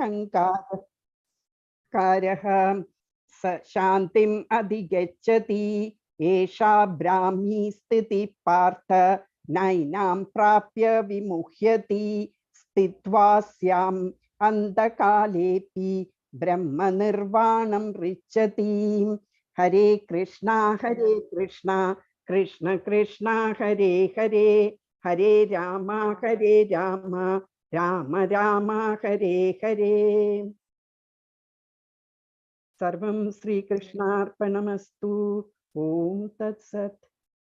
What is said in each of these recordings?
अहङ्कारः स शान्तिम् अधिगच्छति एषा ब्राह्मी स्थितिः पार्थ नैनां प्राप्य विमुह्यति स्थित्वा स्याम् अन्धकालेऽपि ब्रह्म निर्वाणं रिच्छति। हरे कृष्णा कृष्ण कृष्ण हरे हरे हरे राम राम राम हरे हरे। सर्वं श्रीकृष्णार्पणमस्तु। ओम तत्सत।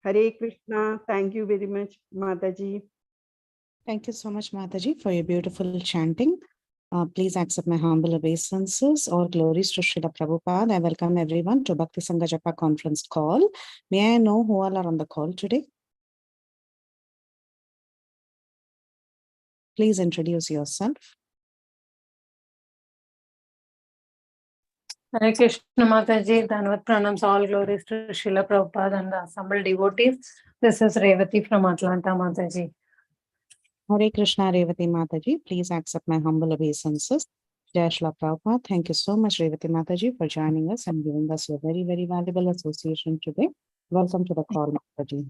हरे Krishna. Thank you very much, Mataji. Thank you so much, Mataji, for your beautiful chanting. Please accept my humble obeisances. All glories to Srila Prabhupada. I welcome everyone to Bhakti Sanga Japa conference call. May I know who all are on the call today? Please introduce yourself. Hare Krishna Mataji, Dhanvat Pranams, all glories to Srila Prabhupada and the assembled devotees. This is Revati from Atlanta, Mataji. Hare Krishna, Revati Mataji. Please accept my humble obeisances. Jai Srila Prabhupada. Thank you so much, Revati Mataji, for joining us and giving us your very, very valuable association today. Welcome to the call, Mataji.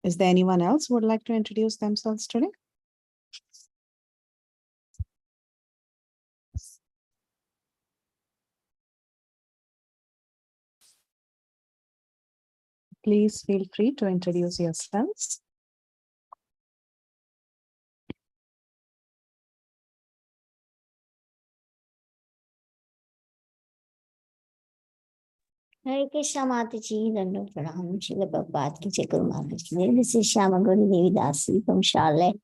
Is there anyone else who would like to introduce themselves today? Please feel free to introduce yourselves. Hare Krishna Mataji, Dandavat Pranam, Srila Prabhupada ki Jai Guru Maharaj. This is Shyama Gauri Devi Dasi from Charlotte.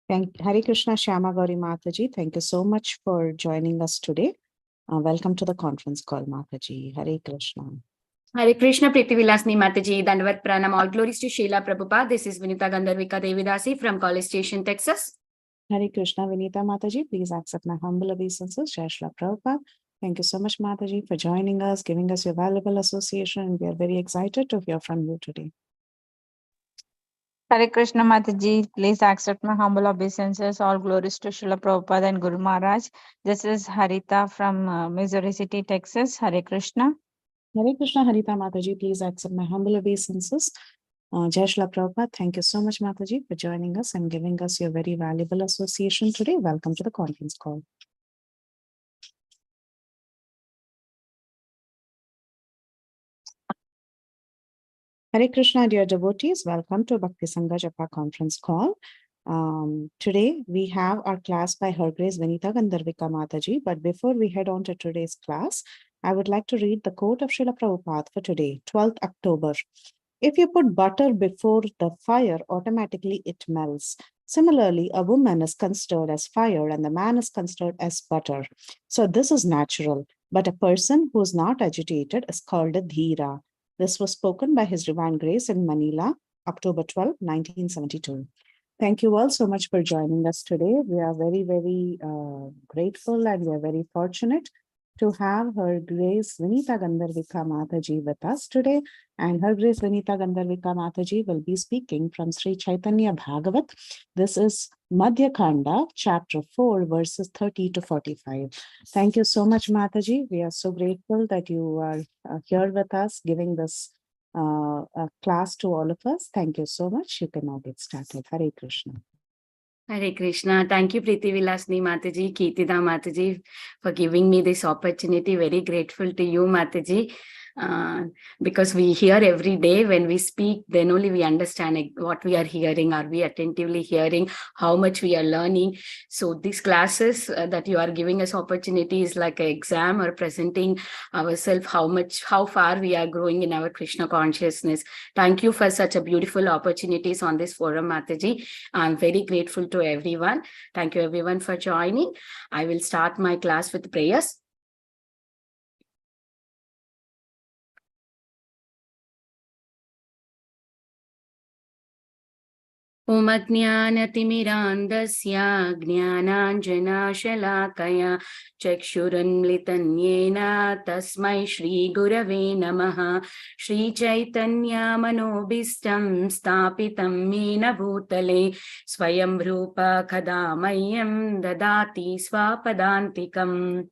Hare Krishna, Shyama Gauri Mataji. Thank you so much for joining us today. Welcome to the conference call, Mataji. Hare Krishna. Hare Krishna, Priti Vilasni Mataji, Dandavat Pranam, all glories to Srila Prabhupada. This is Vinita Gandharvika Devi Dasi from College Station, Texas. Hare Krishna, Vinita Mataji. Please accept my humble obeisances. Jai Srila Prabhupada. Thank you so much, Mataji, for joining us, giving us your valuable association, and we are very excited to hear from you today. Hare Krishna Mataji, please accept my humble obeisances. All glories to Srila Prabhupada and Guru Maharaj. This is Harita from Missouri City, Texas. Hare Krishna. Hare Krishna, Harita Mataji. Please accept my humble obeisances. Jai Srila Prabhupada. Thank you so much, Mataji, for joining us and giving us your very valuable association today. Welcome to the conference call. Hare Krishna, dear devotees. Welcome to Bhakti Sanga Japa conference call. Today we have our class by Her Grace Vinita Gandharvika Mataji. But before we head on to today's class, I would like to read the quote of Srila Prabhupada for today, 12th October. If you put butter before the fire, automatically it melts. Similarly, a woman is considered as fire and the man is considered as butter. So this is natural. But a person who is not agitated is called a dhira. This was spoken by His Divine Grace in Manila, October 12, 1972. Thank you all so much for joining us today. We are very, very grateful and we are very fortunate to have Her Grace Vinita Gandharvika Mataji with us today. And Her Grace Vinita Gandharvika Mataji will be speaking from Sri Caitanya Bhagavata. This is Madhya Khanda, chapter 4, verses 30 to 45. Thank you so much, Mataji. We are so grateful that you are here with us, giving this class to all of us. Thank you so much. You can now get started. Hare Krishna. Hare Krishna. Thank you, Priti Vilasni Mataji, Kirtida Mataji, for giving me this opportunity. Very grateful to you, Mataji. Because we hear every day when we speak, then only we understand what we are hearing. Are we attentively hearing how much we are learning? So these classes that you are giving us opportunity is like an exam or presenting ourselves how far we are growing in our Krishna consciousness. Thank you for such a beautiful opportunities on this forum, Mataji. I'm very grateful to everyone. Thank you everyone for joining. I will start my class with prayers. Om Ajnanatimirandasya Jnananjanashalakaya Chakshurunmlitanyena Tasmai Shri Gurave Namaha Shri Chaitanya Manobhistam Stapitam Mena Bhutale Swayam Rupa Kadamayam Dadati Swapadantikam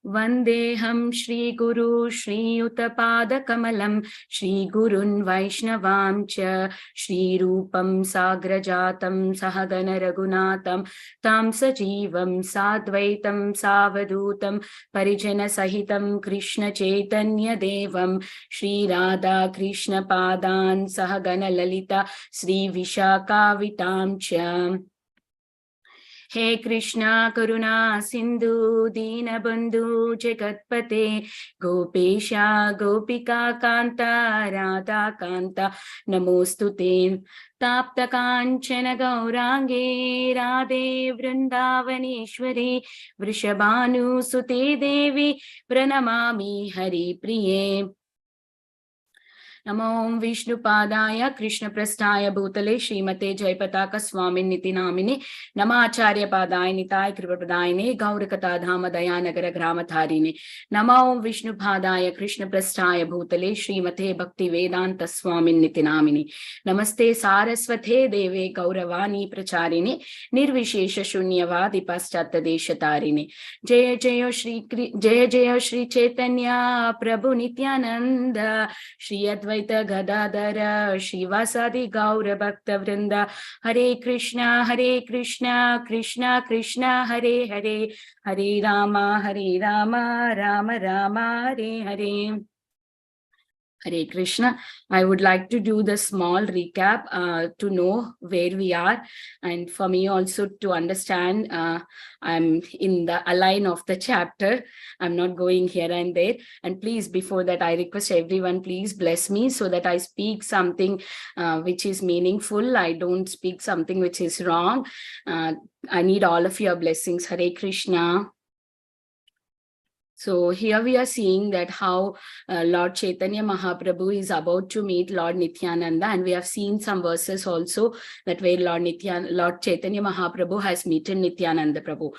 Vandeham Shri Guru Shri Uttapada Kamalam Shri Gurun Vaishnavam Cha Shri Rupam Sagrajatam Sahagana Raghunatam Tam Sajivam Sadvaitam Savadutam Parijana Sahitam Krishna Chaitanya Devam Shri Radha Krishna Padan Sahagana Lalita Shri Vishaka Vitam Cha He Krishna Karuna Sindhu Dina Bandhu Jagatpate Gopesha Gopika Kanta Radha Kanta Namostute Tapta Kanchana Gaurange Radhe Vrindavaneshwari Vrishabhanu Sute Devi Pranamami Hari Priye Namo Vishnu Padaya Krishna Prasthaya Bhutale Srimate Jayapataka Swamin Niti Namini Namacharya Padaya Nitai Kripapadayane Gaurakata Dhama Dayanagara Gramatharini Namo Vishnu Padaya Krishna Prasthaya Bhutale Srimate Bhakti Vedanta Swamin Niti Namini Namaste Saraswate Deve Gauravani Pracharini Nirvishesha Shunyavadi Paschata Deshatarini Jaya Jaya Shri Chaitanya Prabhu Nityananda Shri Advaita Gadadara Shivasadi Gaura Bhakta Vrinda Hare Krishna Krishna Krishna Hare Hare Hare Rama Rama Rama Hare Hare Hare Krishna. I would like to do the small recap to know where we are, and for me also to understand. I'm in the line of the chapter. I'm not going here and there. And please, before that, I request everyone, please bless me so that I speak something which is meaningful. I don't speak something which is wrong. I need all of your blessings. Hare Krishna. So here we are seeing that how Lord Chaitanya Mahaprabhu is about to meet Lord Nityananda, and we have seen some verses also that where Lord Chaitanya Mahaprabhu has met Nityananda Prabhu.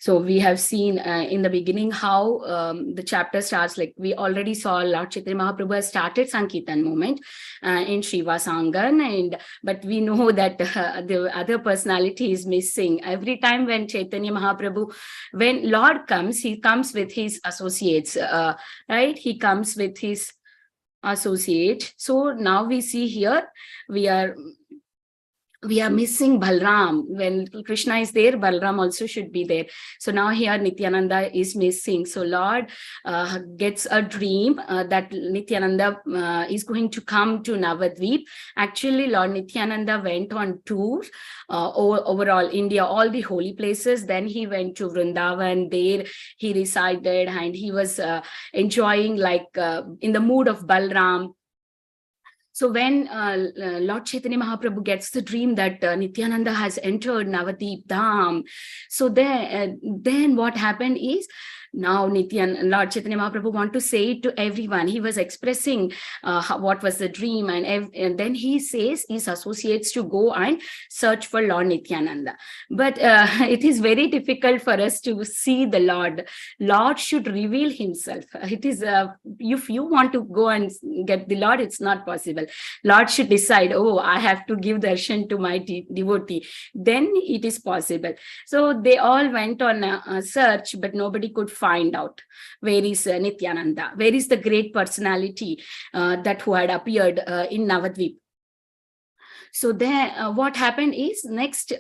So we have seen in the beginning how the chapter starts, like we already saw Lord Chaitanya Mahaprabhu has started Sankirtan movement in Shiva Sangan, but we know that the other personality is missing. Every time when Chaitanya Mahaprabhu, when Lord comes, he comes with his associates, right? He comes with his associate. So now we see here, we are missing Balram. When Krishna is there, Balram also should be there. So now here Nityananda is missing. So Lord gets a dream that Nityananda is going to come to Navadvip. Actually, Lord Nityananda went on tour overall India, all the holy places. Then he went to Vrindavan. There he resided and he was enjoying like in the mood of Balram. So when Lord Chaitanya Mahaprabhu gets the dream that Nityananda has entered Navadvip Dham, so then what happened is, now Lord Chaitanya Mahaprabhu want to say it to everyone. He was expressing what was the dream, and then he says his associates to go and search for Lord Nityananda. But it is very difficult for us to see the Lord. Lord should reveal himself. It is if you want to go and get the Lord, it's not possible. Lord should decide, oh, I have to give darshan to my devotee. Then it is possible. So they all went on a search, but nobody could find out where is Nityananda, where is the great personality that who had appeared in Navadvip. So then what happened is next,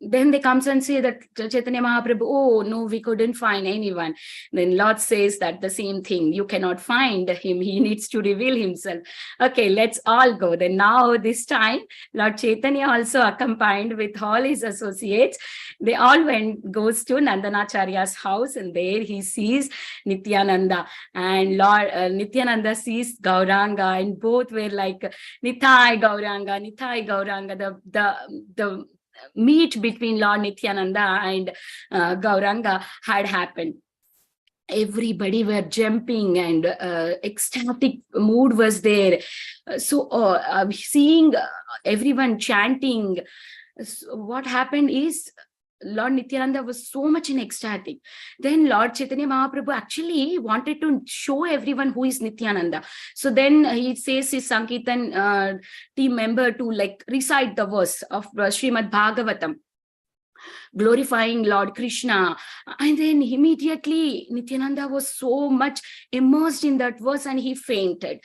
then they comes and say that Chaitanya Mahaprabhu, oh no, we couldn't find anyone. Then Lord says that the same thing, you cannot find him, he needs to reveal himself. Okay, let's all go. Then now this time, Lord Chaitanya also accompanied with all his associates. They all goes to Nandanacharya's house, and there he sees Nityananda, and Lord Nityananda sees Gauranga, and both were like Nitai Gauranga, the meet between Lord Nityananda and Gauranga had happened. everybody were jumping and ecstatic mood was there. Seeing everyone chanting, so what happened is Lord Nityananda was so much in ecstatic. Then Lord Chaitanya Mahaprabhu actually wanted to show everyone who is Nityananda. So then he says his Sankirtan team member to like recite the verse of Srimad Bhagavatam, glorifying Lord Krishna. And then immediately Nityananda was so much immersed in that verse and he fainted.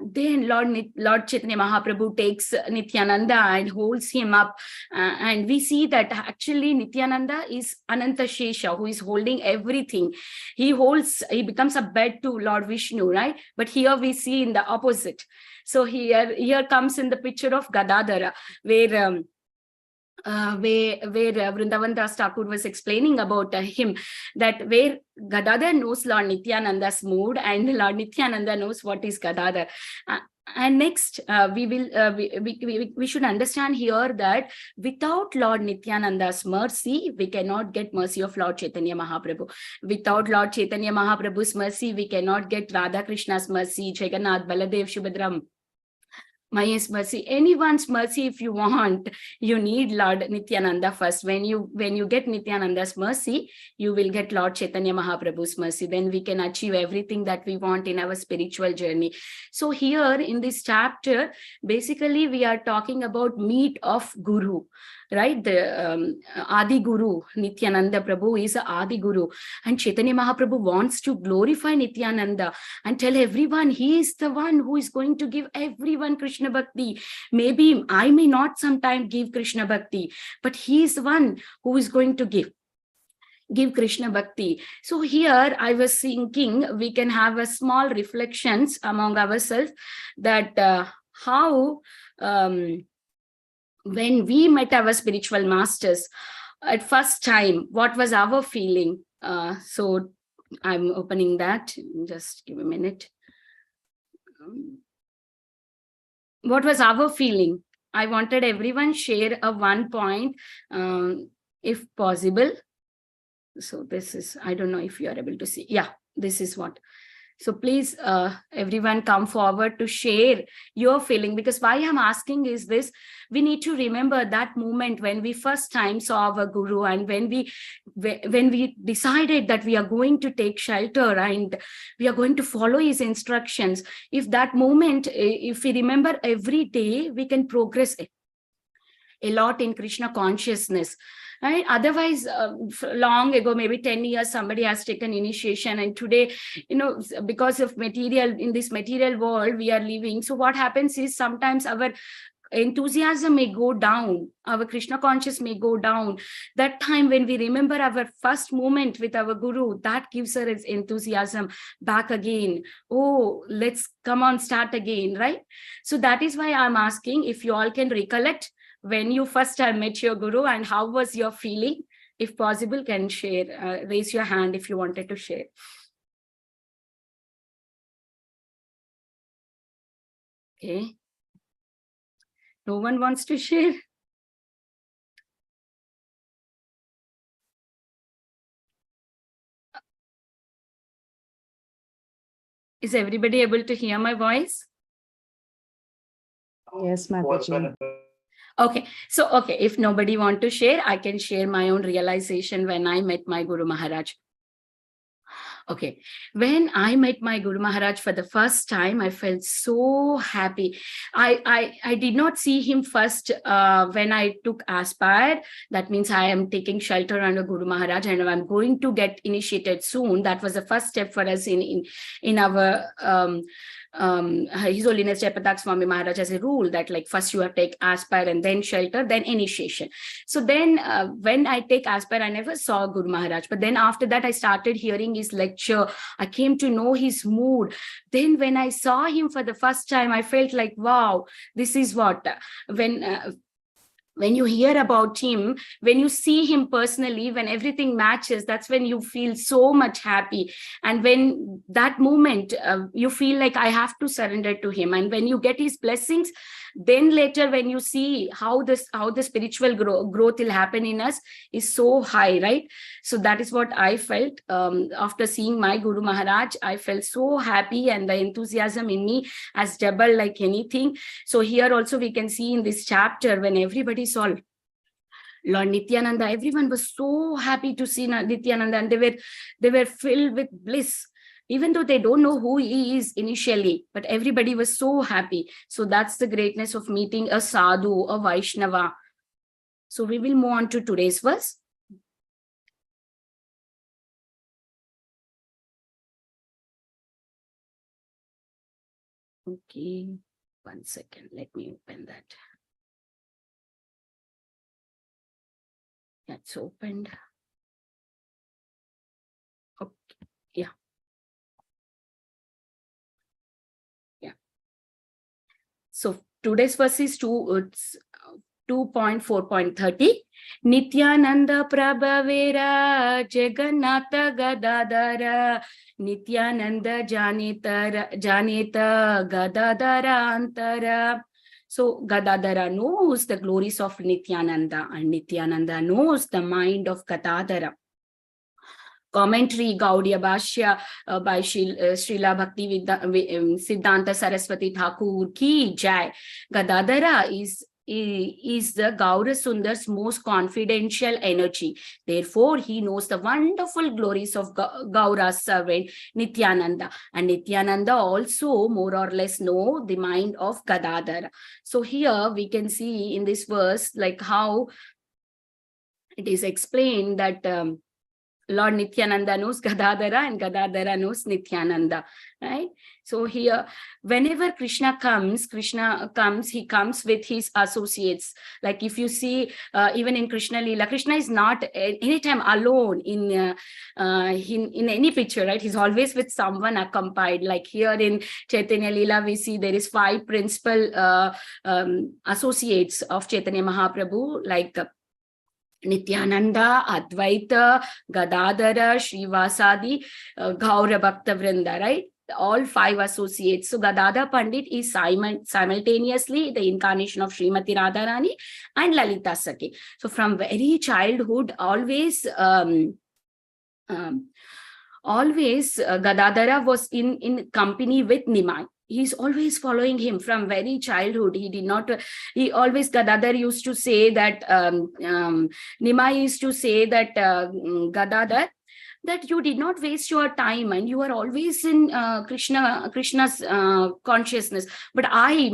Then Lord Chaitanya Mahaprabhu takes Nityananda and holds him up. And we see that actually Nityananda is Ananta Shesha, who is holding everything. He becomes a bed to Lord Vishnu, right? But here we see in the opposite. So here comes in the picture of Gadadhara, where Vrindavan Das Thakur was explaining about him, that where Gadadhar knows Lord Nityananda's mood and Lord Nityananda knows what is Gadadhar. And next, we should understand here that without Lord Nityananda's mercy, we cannot get mercy of Lord Chaitanya Mahaprabhu. Without Lord Chaitanya Mahaprabhu's mercy, we cannot get Radha Krishna's mercy, Jagannath, Baladev, Subhadram, Maya's mercy, anyone's mercy. If you want, you need Lord Nityananda first. When you get Nityananda's mercy, you will get Lord Chaitanya Mahaprabhu's mercy. Then we can achieve everything that we want in our spiritual journey. So here in this chapter, basically we are talking about meet of Guru, right? The Adi Guru, Nityananda Prabhu is Adi Guru. And Chaitanya Mahaprabhu wants to glorify Nityananda and tell everyone he is the one who is going to give everyone Krishna Bhakti. Maybe I may not sometime give Krishna Bhakti, but he is the one who is going to give Krishna Bhakti. So here I was thinking we can have a small reflections among ourselves that how when we met our spiritual masters at first time, what was our feeling? So I'm opening that. Just give a minute. What was our feeling? I wanted everyone share a 1 point, if possible. So this is, I don't know if you are able to see. Yeah, this is what. So please, everyone come forward to share your feeling, because why I'm asking is this, we need to remember that moment when we first time saw our Guru, and when we decided that we are going to take shelter and we are going to follow his instructions. If that moment, if we remember every day, we can progress a lot in Krishna consciousness. Right? Otherwise, long ago, maybe 10 years, somebody has taken initiation, and today, because of material, in this material world we are living. So what happens is sometimes our enthusiasm may go down, our Krishna conscious may go down. That time when we remember our first moment with our Guru, that gives us enthusiasm back again. Oh, let's come on, start again, right? So that is why I'm asking if you all can recollect when you first time met your Guru and how was your feeling. If possible, can share, raise your hand if you wanted to share. Okay. No one wants to share? Is everybody able to hear my voice? Yes, Mataji. Okay, so if nobody want to share, I can share my own realization when I met my Guru Maharaj. Okay, when I met my Guru Maharaj for the first time, I felt so happy. I did not see him first when I took Aspire. That means I am taking shelter under Guru Maharaj and I'm going to get initiated soon. That was the first step for us in our His Holiness Japa Swami Maharaj has a rule that like first you have to take Aspire and then shelter, then initiation. So then when I take Aspire, I never saw Guru Maharaj. But then after that, I started hearing his lecture. I came to know his mood. Then when I saw him for the first time, I felt like, wow, this is what, when you hear about him, when you see him personally, when everything matches, that's when you feel so much happy. And when that moment, you feel like I have to surrender to him. And when you get his blessings, Then later when you see how the spiritual growth will happen in us is so high, right? So that is what I felt after seeing my Guru Maharaj. I felt so happy, and the enthusiasm in me has doubled like anything. So here also we can see in this chapter, when everybody saw Lord Nityananda, everyone was so happy to see Nityananda, and they were filled with bliss, even though they don't know who he is initially, but everybody was so happy. So that's the greatness of meeting a sadhu, a Vaishnava. So we will move on to today's verse. Okay, 1 second, let me open that. That's opened. Okay, yeah. So today's verse is 2.4.30. Nityananda Prabhavera Jagannatha Gadadara Nityananda Janeta Gadadara Antara. So Gadadara knows the glories of Nityananda, and Nityananda knows the mind of Gadadara. Commentary Gaudiya Bhashya by Srila Bhakti Siddhanta Saraswati Thakur ki jai. Gadadara is the Gaura Sundar's most confidential energy. Therefore, he knows the wonderful glories of Gaura's servant Nityananda. And Nityananda also more or less know the mind of Gadadara. So here we can see in this verse like how it is explained that Lord Nityananda knows Gadadara and Gadadara knows Nityananda, right? So here, whenever Krishna comes, he comes with his associates. Like if you see, even in Krishna Leela, Krishna is not anytime alone in any picture, right? He's always with someone accompanied. Like here in Chaitanya Leela, we see there is 5 principal associates of Chaitanya Mahaprabhu, like Nityananda, Advaita, Gadadara, Srivasadi, Gaura Bhakta Vrinda, right? All 5 associates. So Gadadhar Pandit is simultaneously the incarnation of Srimati Radharani and Lalita Sakhi. So from very childhood, always Gadadhara was in company with Nimai. He's always following him from very childhood. Gadadhar used to say that, Nimai used to say that, Gadadhar, that you did not waste your time and you are always in Krishna's consciousness. But I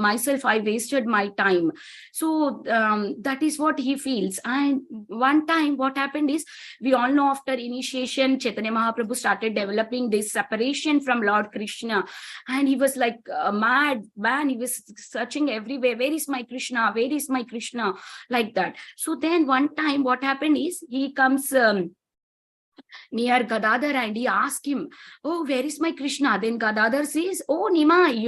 wasted my time. So that is what he feels. And one time what happened is, we all know after initiation, Chaitanya Mahaprabhu started developing this separation from Lord Krishna. And he was like a mad man. He was searching everywhere. Where is my Krishna? Where is my Krishna? Like that. So then one time what happened is, he comes near Gadadhar and he asked him, oh, where is my Krishna? Then Gadadhar says, oh, Nimai,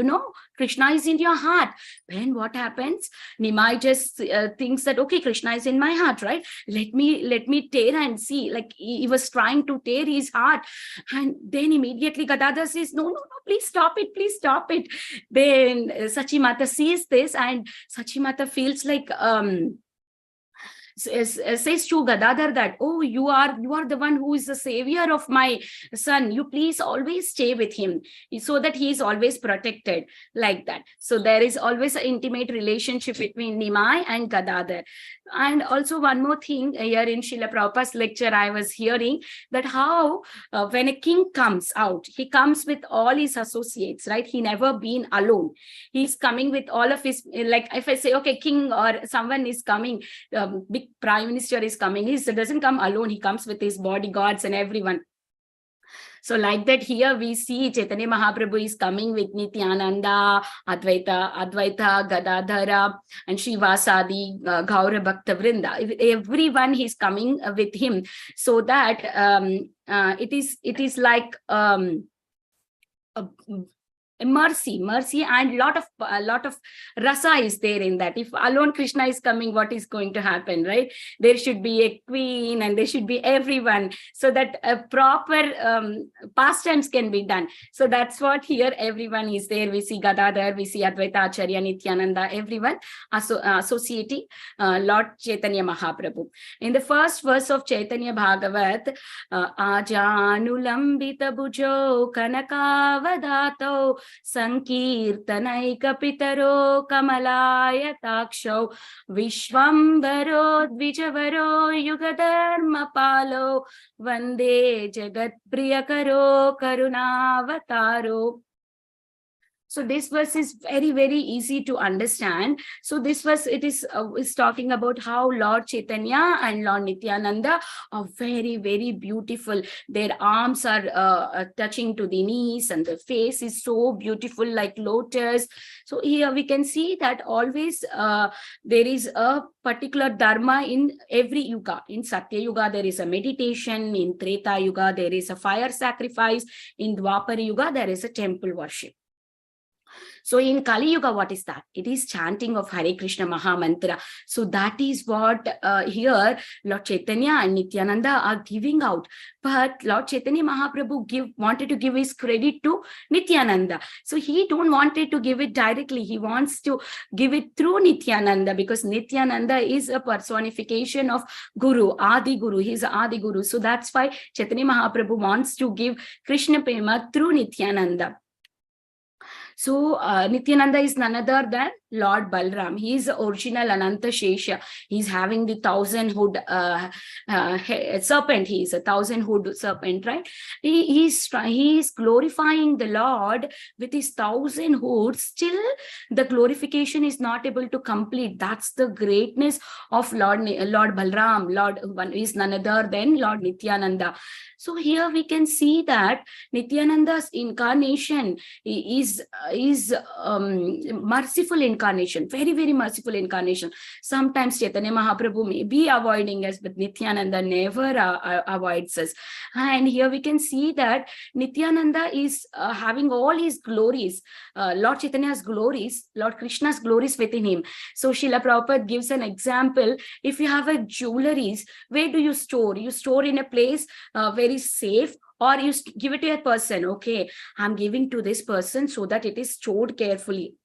Krishna is in your heart. Then what happens? Nimai just thinks that, okay, Krishna is in my heart, right? Let me tear and see. Like he was trying to tear his heart. And then immediately Gadadhar says, no, please stop it. Then Sachimata sees this, and Sachimata feels like, says to Gadadhar that, oh, you are the one who is the savior of my son. You please always stay with him so that he is always protected, like that. So there is always an intimate relationship between Nimai and Gadadhar. And also one more thing, here in Srila Prabhupada's lecture, I was hearing that how when a king comes out, he comes with all his associates, right? He never been alone. He's coming with all of his, like if I say, okay, king or someone is coming, big prime minister is coming, he doesn't come alone. He comes with his bodyguards and everyone. So like that, here we see Chaitanya Mahaprabhu is coming with Nityananda, Advaita, Gadadhara, and Srivasadi, Gaura Bhakta Vrinda. Everyone he's coming with him, so that it is like mercy and lot of rasa is there in that. If alone Krishna is coming, what is going to happen, right? There should be a queen and there should be everyone, so that a proper pastimes can be done. So that's what here everyone is there. We see Gadadhar, we see Advaita Acharya, Nityananda, everyone associating Lord Chaitanya Mahaprabhu. In the first verse of Caitanya Bhagavat, Ajanulambita Bhujo Kanakavadato Sankirtanaika Pitaro Kamalaya Taksho Vishwambaro Dvijavaro Yugadharma Palo Vande Jagat Priyakaro Karunavataro. So this verse is very, very easy to understand. So this verse, it is talking about how Lord Chaitanya and Lord Nityananda are very, very beautiful. Their arms are touching to the knees and the face is so beautiful like lotus. So here we can see that always there is a particular dharma in every yuga. In Satya Yuga, there is a meditation. In Treta Yuga, there is a fire sacrifice. In Dwapara Yuga, there is a temple worship. So in Kali Yuga, what is that? It is chanting of Hare Krishna Maha Mantra. So that is what here Lord Chaitanya and Nityananda are giving out. But Lord Chaitanya Mahaprabhu wanted to give his credit to Nityananda. So he don't wanted to give it directly. He wants to give it through Nityananda, because Nityananda is a personification of Guru, Adi Guru. He's Adi Guru. So that's why Chaitanya Mahaprabhu wants to give Krishna Prema through Nityananda. So Nityananda is none other than Lord Balram. He is the original Ananta Shesha. He's having the 1,000-hood serpent. He is a 1,000-hood serpent, right? He is glorifying the Lord with his 1,000 hoods. Still, the glorification is not able to complete. That's the greatness of Lord Balram. Lord is none other than Lord Nityananda. So here we can see that Nityananda's incarnation is merciful incarnation, very, very merciful incarnation. Sometimes Chaitanya Mahaprabhu may be avoiding us, but Nityananda never avoids us. And here we can see that Nityananda is having all his glories, Lord Chaitanya's glories, Lord Krishna's glories within him. So Srila Prabhupada gives an example. If you have a jewelries, where do you store? You store in a place very safe, or you give it to a person. Okay, I'm giving to this person so that it is stored carefully,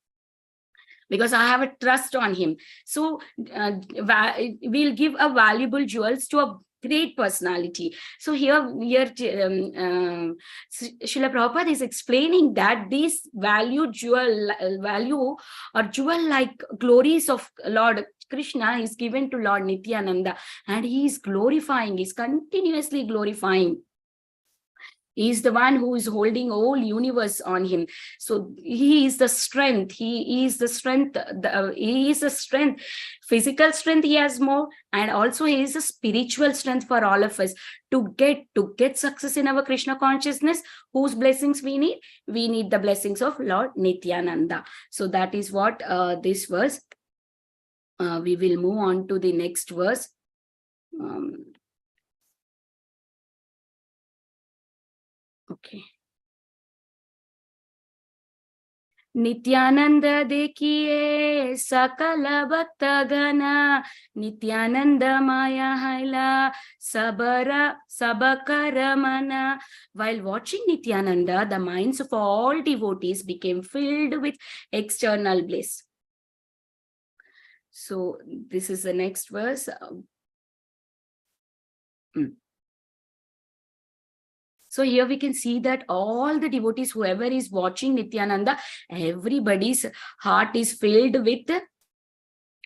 because I have a trust on him. So we'll give a valuable jewels to a great personality. So here Srila Prabhupada is explaining that these value or jewel-like glories of Lord Krishna is given to Lord Nityananda, and he is glorifying, is continuously glorifying. He is the one who is holding whole universe on him. So he is the strength. He is the strength. He is the strength. Physical strength he has more, and also he is a spiritual strength for all of us to get success in our Krishna consciousness. Whose blessings we need? We need the blessings of Lord Nityananda. So that is what this verse. We will move on to the next verse. Okay. Nityananda dekhiye sakala bhakta gana, Nityananda maya haila sabakaramana. While watching Nityananda, the minds of all devotees became filled with external bliss. So this is the next verse. So here we can see that all the devotees, whoever is watching Nityananda, everybody's heart is filled with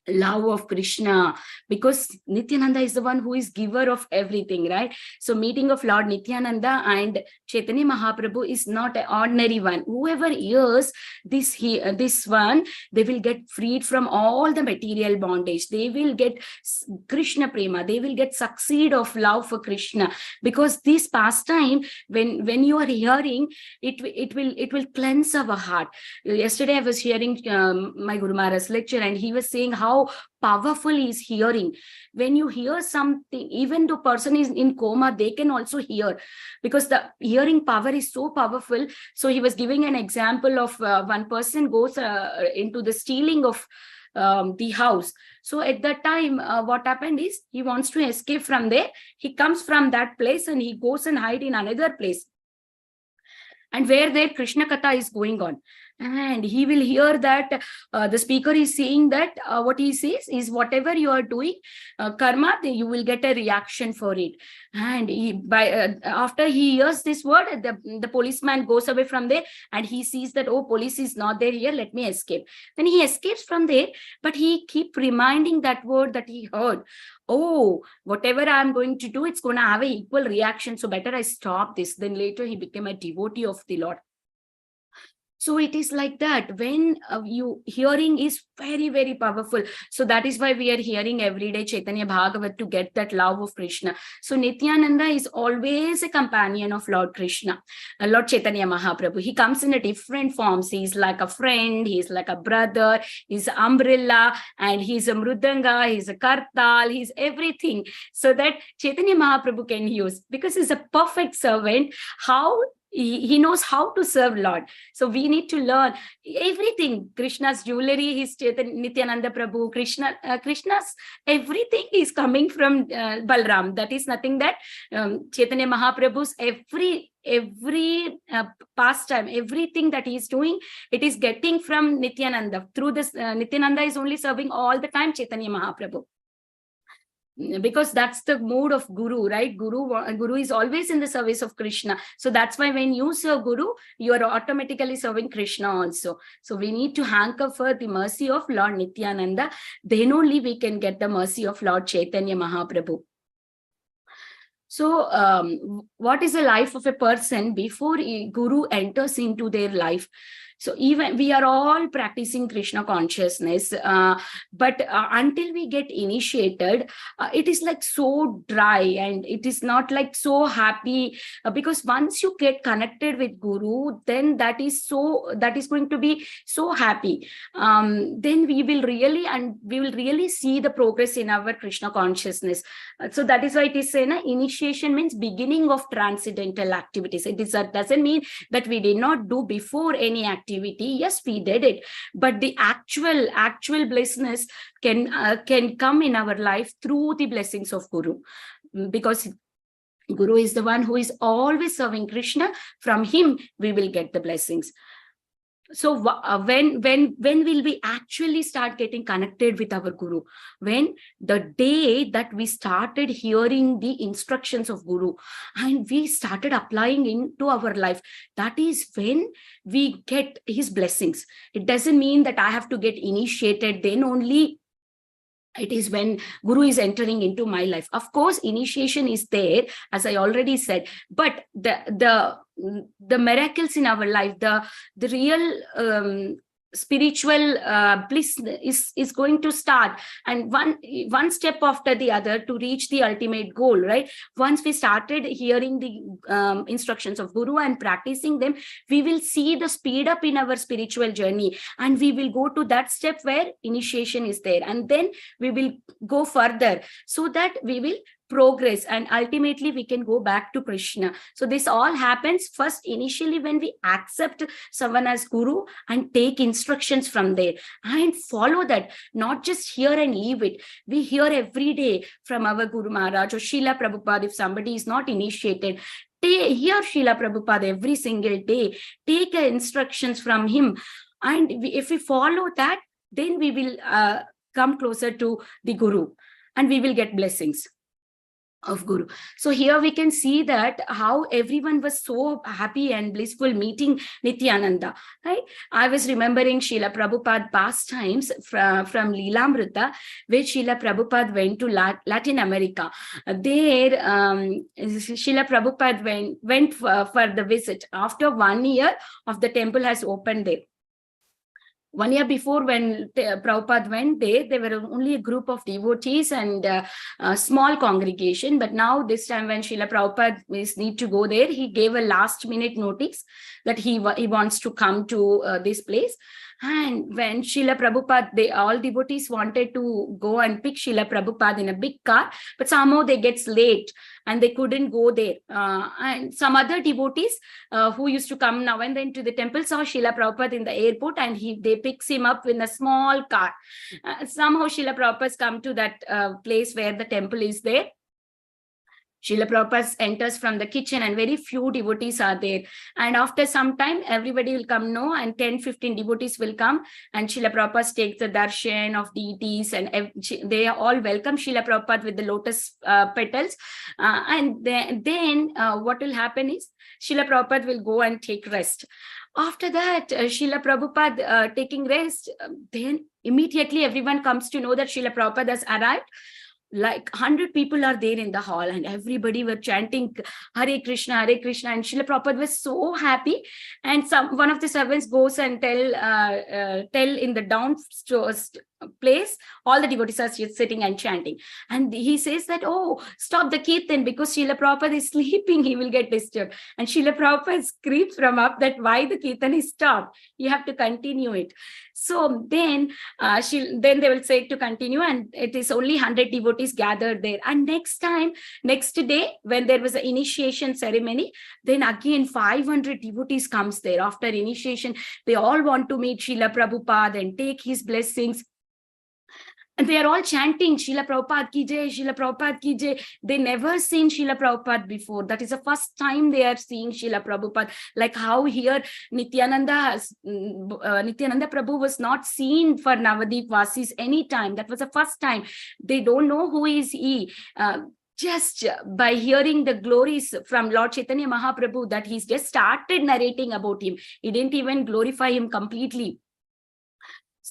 love of Krishna, because Nityananda is the one who is giver of everything, right? So meeting of Lord Nityananda and Chaitanya Mahaprabhu is not an ordinary one. Whoever hears this one, they will get freed from all the material bondage. They will get Krishna prema. They will get succeed of love for Krishna, because this pastime, when you are hearing, it will cleanse our heart. Yesterday I was hearing my Guru Maharaj's lecture, and he was saying how how powerful is hearing. When you hear something, even though person is in coma, they can also hear, because the hearing power is so powerful. So he was giving an example of one person goes into the stealing of the house. So at that time, what happened is he wants to escape from there. He comes from that place and he goes and hide in another place. And where there Krishna Katha is going on. And he will hear that the speaker is saying that what he says is, whatever you are doing, karma, you will get a reaction for it. And after he hears this word, the policeman goes away from there and he sees that, oh, police is not there here, let me escape. Then he escapes from there, but he keep reminding that word that he heard. Oh, whatever I'm going to do, it's going to have an equal reaction. So better I stop this. Then later he became a devotee of the Lord. So it is like that. When hearing is very, very powerful. So that is why we are hearing every day Caitanya Bhagavata to get that love of Krishna. So Nityananda is always a companion of Lord Krishna, Lord Caitanya Mahaprabhu. He comes in a different forms. He's like a friend, he's like a brother, he's an umbrella, and he's a mrudanga, he's a kartal, he's everything. So that Caitanya Mahaprabhu can use, because he's a perfect servant. How he knows how to serve Lord. So we need to learn everything. Krishna's jewelry, his Nityananda Prabhu, Krishna's everything is coming from Balram. That is nothing that Caitanya Mahaprabhu's every pastime, everything that he is doing, it is getting from Nityananda. Through this, Nityananda is only serving all the time Caitanya Mahaprabhu. Because that's the mood of Guru, right? Guru is always in the service of Krishna. So that's why when you serve Guru, you are automatically serving Krishna also. So we need to hanker for the mercy of Lord Nityananda. Then only we can get the mercy of Lord Caitanya Mahaprabhu. So what is the life of a person before a Guru enters into their life? So even we are all practicing Krishna consciousness, but until we get initiated, it is like so dry and it is not like so happy, because once you get connected with Guru, then that is going to be so happy. Then we will really see the progress in our Krishna consciousness. So that is why it is saying initiation means beginning of transcendental activities. It doesn't mean that we did not do before any activity. Yes, we did it, but the actual blessedness can come in our life through the blessings of Guru, because Guru is the one who is always serving Krishna. From him we will get the blessings. So when will we actually start getting connected with our Guru? When the day that we started hearing the instructions of Guru and we started applying into our life, that is when we get his blessings. It doesn't mean that I have to get initiated, then only it is when Guru is entering into my life. Of course, initiation is there, as I already said, but the miracles in our life, the real spiritual bliss is going to start, and one step after the other to reach the ultimate goal, right? Once we started hearing the instructions of Guru and practicing them, we will see the speed up in our spiritual journey, and we will go to that step where initiation is there, and then we will go further so that we will progress, and ultimately we can go back to Krishna. So this all happens first initially when we accept someone as Guru and take instructions from there and follow that, not just hear and leave it. We hear every day from our Guru Maharaj or Srila Prabhupada. If somebody is not initiated, hear Srila Prabhupada every single day, take instructions from him, and if we follow that, then we will come closer to the Guru and we will get blessings of Guru. So here we can see that how everyone was so happy and blissful meeting Nityananda, right? I was remembering Srila Prabhupada pastimes from Leelamrita, where Srila Prabhupada went to Latin America. There, Srila Prabhupada went for the visit. After 1 year of the temple has opened there. 1 year before, when Prabhupada went there were only a group of devotees and a small congregation. But now this time when Srila Prabhupada need to go there, he gave a last minute notice that he wants to come to this place. And when Srila Prabhupada, all devotees wanted to go and pick Srila Prabhupada in a big car, but somehow they get late and they couldn't go there. And some other devotees who used to come now and then to the temple saw Srila Prabhupada in the airport, and they picks him up in a small car. Somehow Srila Prabhupada's come to that place where the temple is there. Srila Prabhupada enters from the kitchen and very few devotees are there. And after some time, everybody will come, and 10-15 devotees will come, and Srila Prabhupada takes the darshan of deities, and they all welcome Srila Prabhupada with the lotus petals. And then what will happen is Srila Prabhupada will go and take rest. After that, Srila Prabhupada taking rest, then immediately everyone comes to know that Srila Prabhupada has arrived. Like 100 people are there in the hall, and everybody were chanting Hare Krishna, and Srila Prabhupada was so happy. And one of the servants goes and tell in the down place, all the devotees are sitting and chanting. And he says that, oh, stop the kirtan, because Srila Prabhupada is sleeping, he will get disturbed. And Srila Prabhupada screams from up that why the kirtan is stopped, you have to continue it. So then they will say to continue, and it is only 100 devotees gathered there. And next day, when there was an initiation ceremony, then again 500 devotees comes there. After initiation, they all want to meet Srila Prabhupada and take his blessings. And they are all chanting Srila Prabhupada ki jai, Srila Prabhupada ki jai. They never seen Srila Prabhupada before. That is the first time they are seeing Srila Prabhupada. Like how here Nityananda Prabhu was not seen for Navadip Vasis any time. That was the first time. They don't know who is he. Just by hearing the glories from Lord Chaitanya Mahaprabhu, that he's just started narrating about him. He didn't even glorify him completely.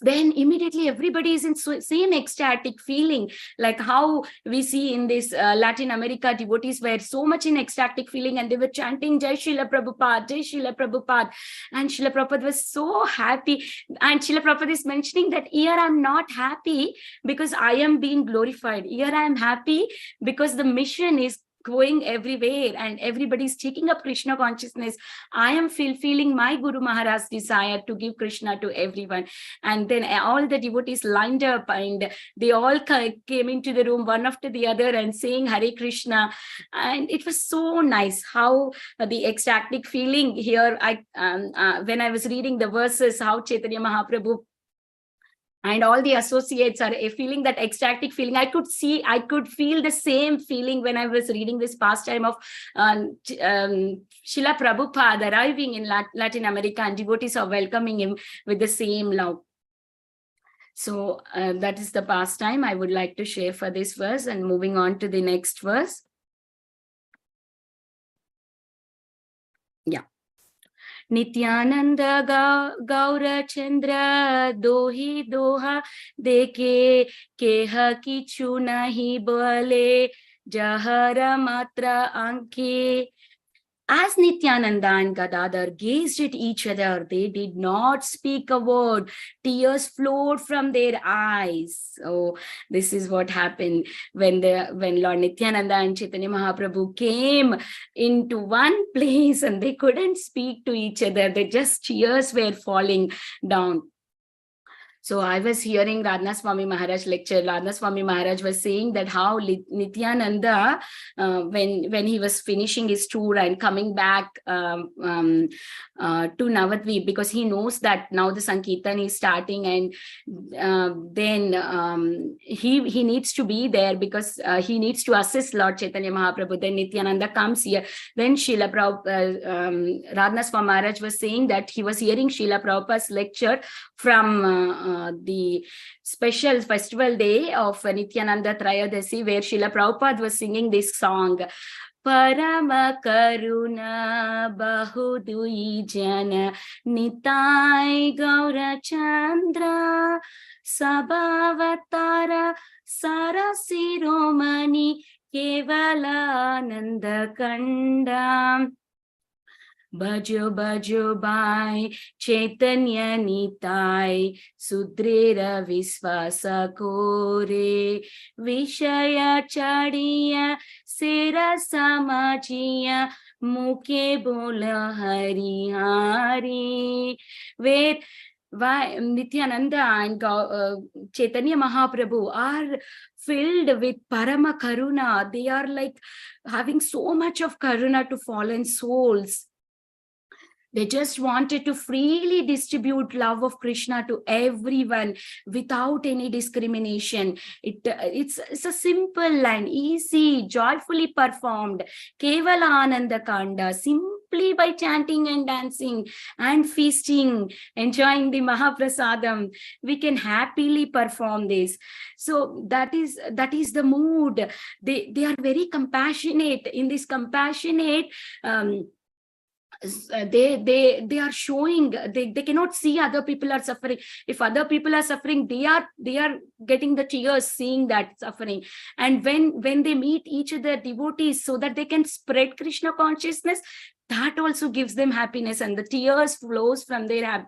Then immediately everybody is in same ecstatic feeling, like how we see in this Latin America, devotees were so much in ecstatic feeling, and they were chanting Jai Srila Prabhupada, Jai Srila Prabhupada. And Srila Prabhupada was so happy. And Srila Prabhupada is mentioning that here I'm not happy because I am being glorified. Here I am happy because the mission is going everywhere and everybody's taking up Krishna consciousness. I am fulfilling my Guru Maharaj's desire to give Krishna to everyone. And then all the devotees lined up, and they all came into the room one after the other and saying Hare Krishna. And it was so nice how the ecstatic feeling here, when I was reading the verses, how Chaitanya Mahaprabhu and all the associates are feeling that ecstatic feeling. I could feel the same feeling when I was reading this pastime of Srila Prabhupada arriving in Latin America, and devotees are welcoming him with the same love. So that is the pastime I would like to share for this verse. And moving on to the next verse. Yeah. Nityananda Gaura Chandra Dohi Doha Deke Keha Kichu Nahi Bole Jahara Matra Anke. As Nityananda and Gadadhar gazed at each other, they did not speak a word. Tears flowed from their eyes. So this is what happened when Lord Nityananda and Chaitanya Mahaprabhu came into one place, and they couldn't speak to each other. Tears were falling down. So I was hearing Radha Swami Maharaj lecture. Radha Swami Maharaj was saying that how Nityananda, when he was finishing his tour and coming back to Navadvip, because he knows that now the Sankirtan is starting, and then he needs to be there because he needs to assist Lord Chaitanya Mahaprabhu. Then Nityananda comes here. Then Srila Prabhupada, Radha Swami Maharaj was saying that he was hearing Srila Prabhupada's lecture from the special festival day of Nityananda Trayodasi, where Srila Prabhupada was singing this song. Parama Karuna Bahudui Jana Nitai Gaura Chandra Sabhavatara Sarasiromani Kevala Nanda Kanda. Bhajo Bhajo Bai Chaitanya Nitai Sudrera Visvasa Kore Vishaya Chadiya Sera Samajiya Mukhe Bola Hari Hari. Where why Nityananda and Caitanya Mahaprabhu are filled with Parama Karuna. They are like having so much of Karuna to fallen souls. They just wanted to freely distribute love of Krishna to everyone without any discrimination. It's a simple and easy, joyfully performed Kevala Ananda Kanda, simply by chanting and dancing and feasting, enjoying the Mahaprasadam. We can happily perform this. So that is the mood. They are very compassionate. In this compassionate, they are showing, they cannot see other people are suffering. If other people are suffering, they are getting the tears seeing that suffering. And when they meet each other devotees, so that they can spread Krishna consciousness, that also gives them happiness, and the tears flows from their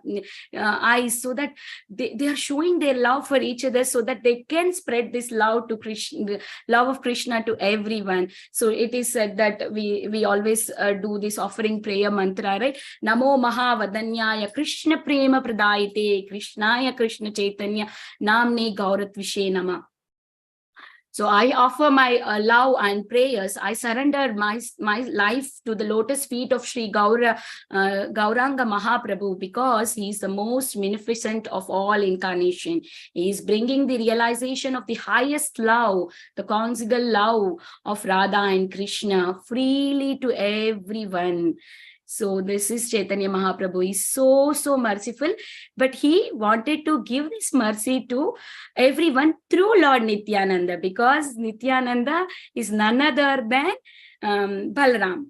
eyes, so that they are showing their love for each other, so that they can spread this love to Krishna, the love of Krishna to everyone. So it is said that we always do this offering prayer mantra, right? Namo Mahavadanyaya Krishna Prema Pradayate Krishnaya Krishna Chaitanya Namne Gauratvishe Nama. So I offer my love and prayers. I surrender my life to the lotus feet of Sri Gauranga Mahaprabhu, because he is the most munificent of all incarnation. He is bringing the realization of the highest love, the conjugal love of Radha and Krishna, freely to everyone. So this is Caitanya Mahaprabhu. He is so merciful, but he wanted to give this mercy to everyone through Lord Nityananda, because Nityananda is none other than Balram.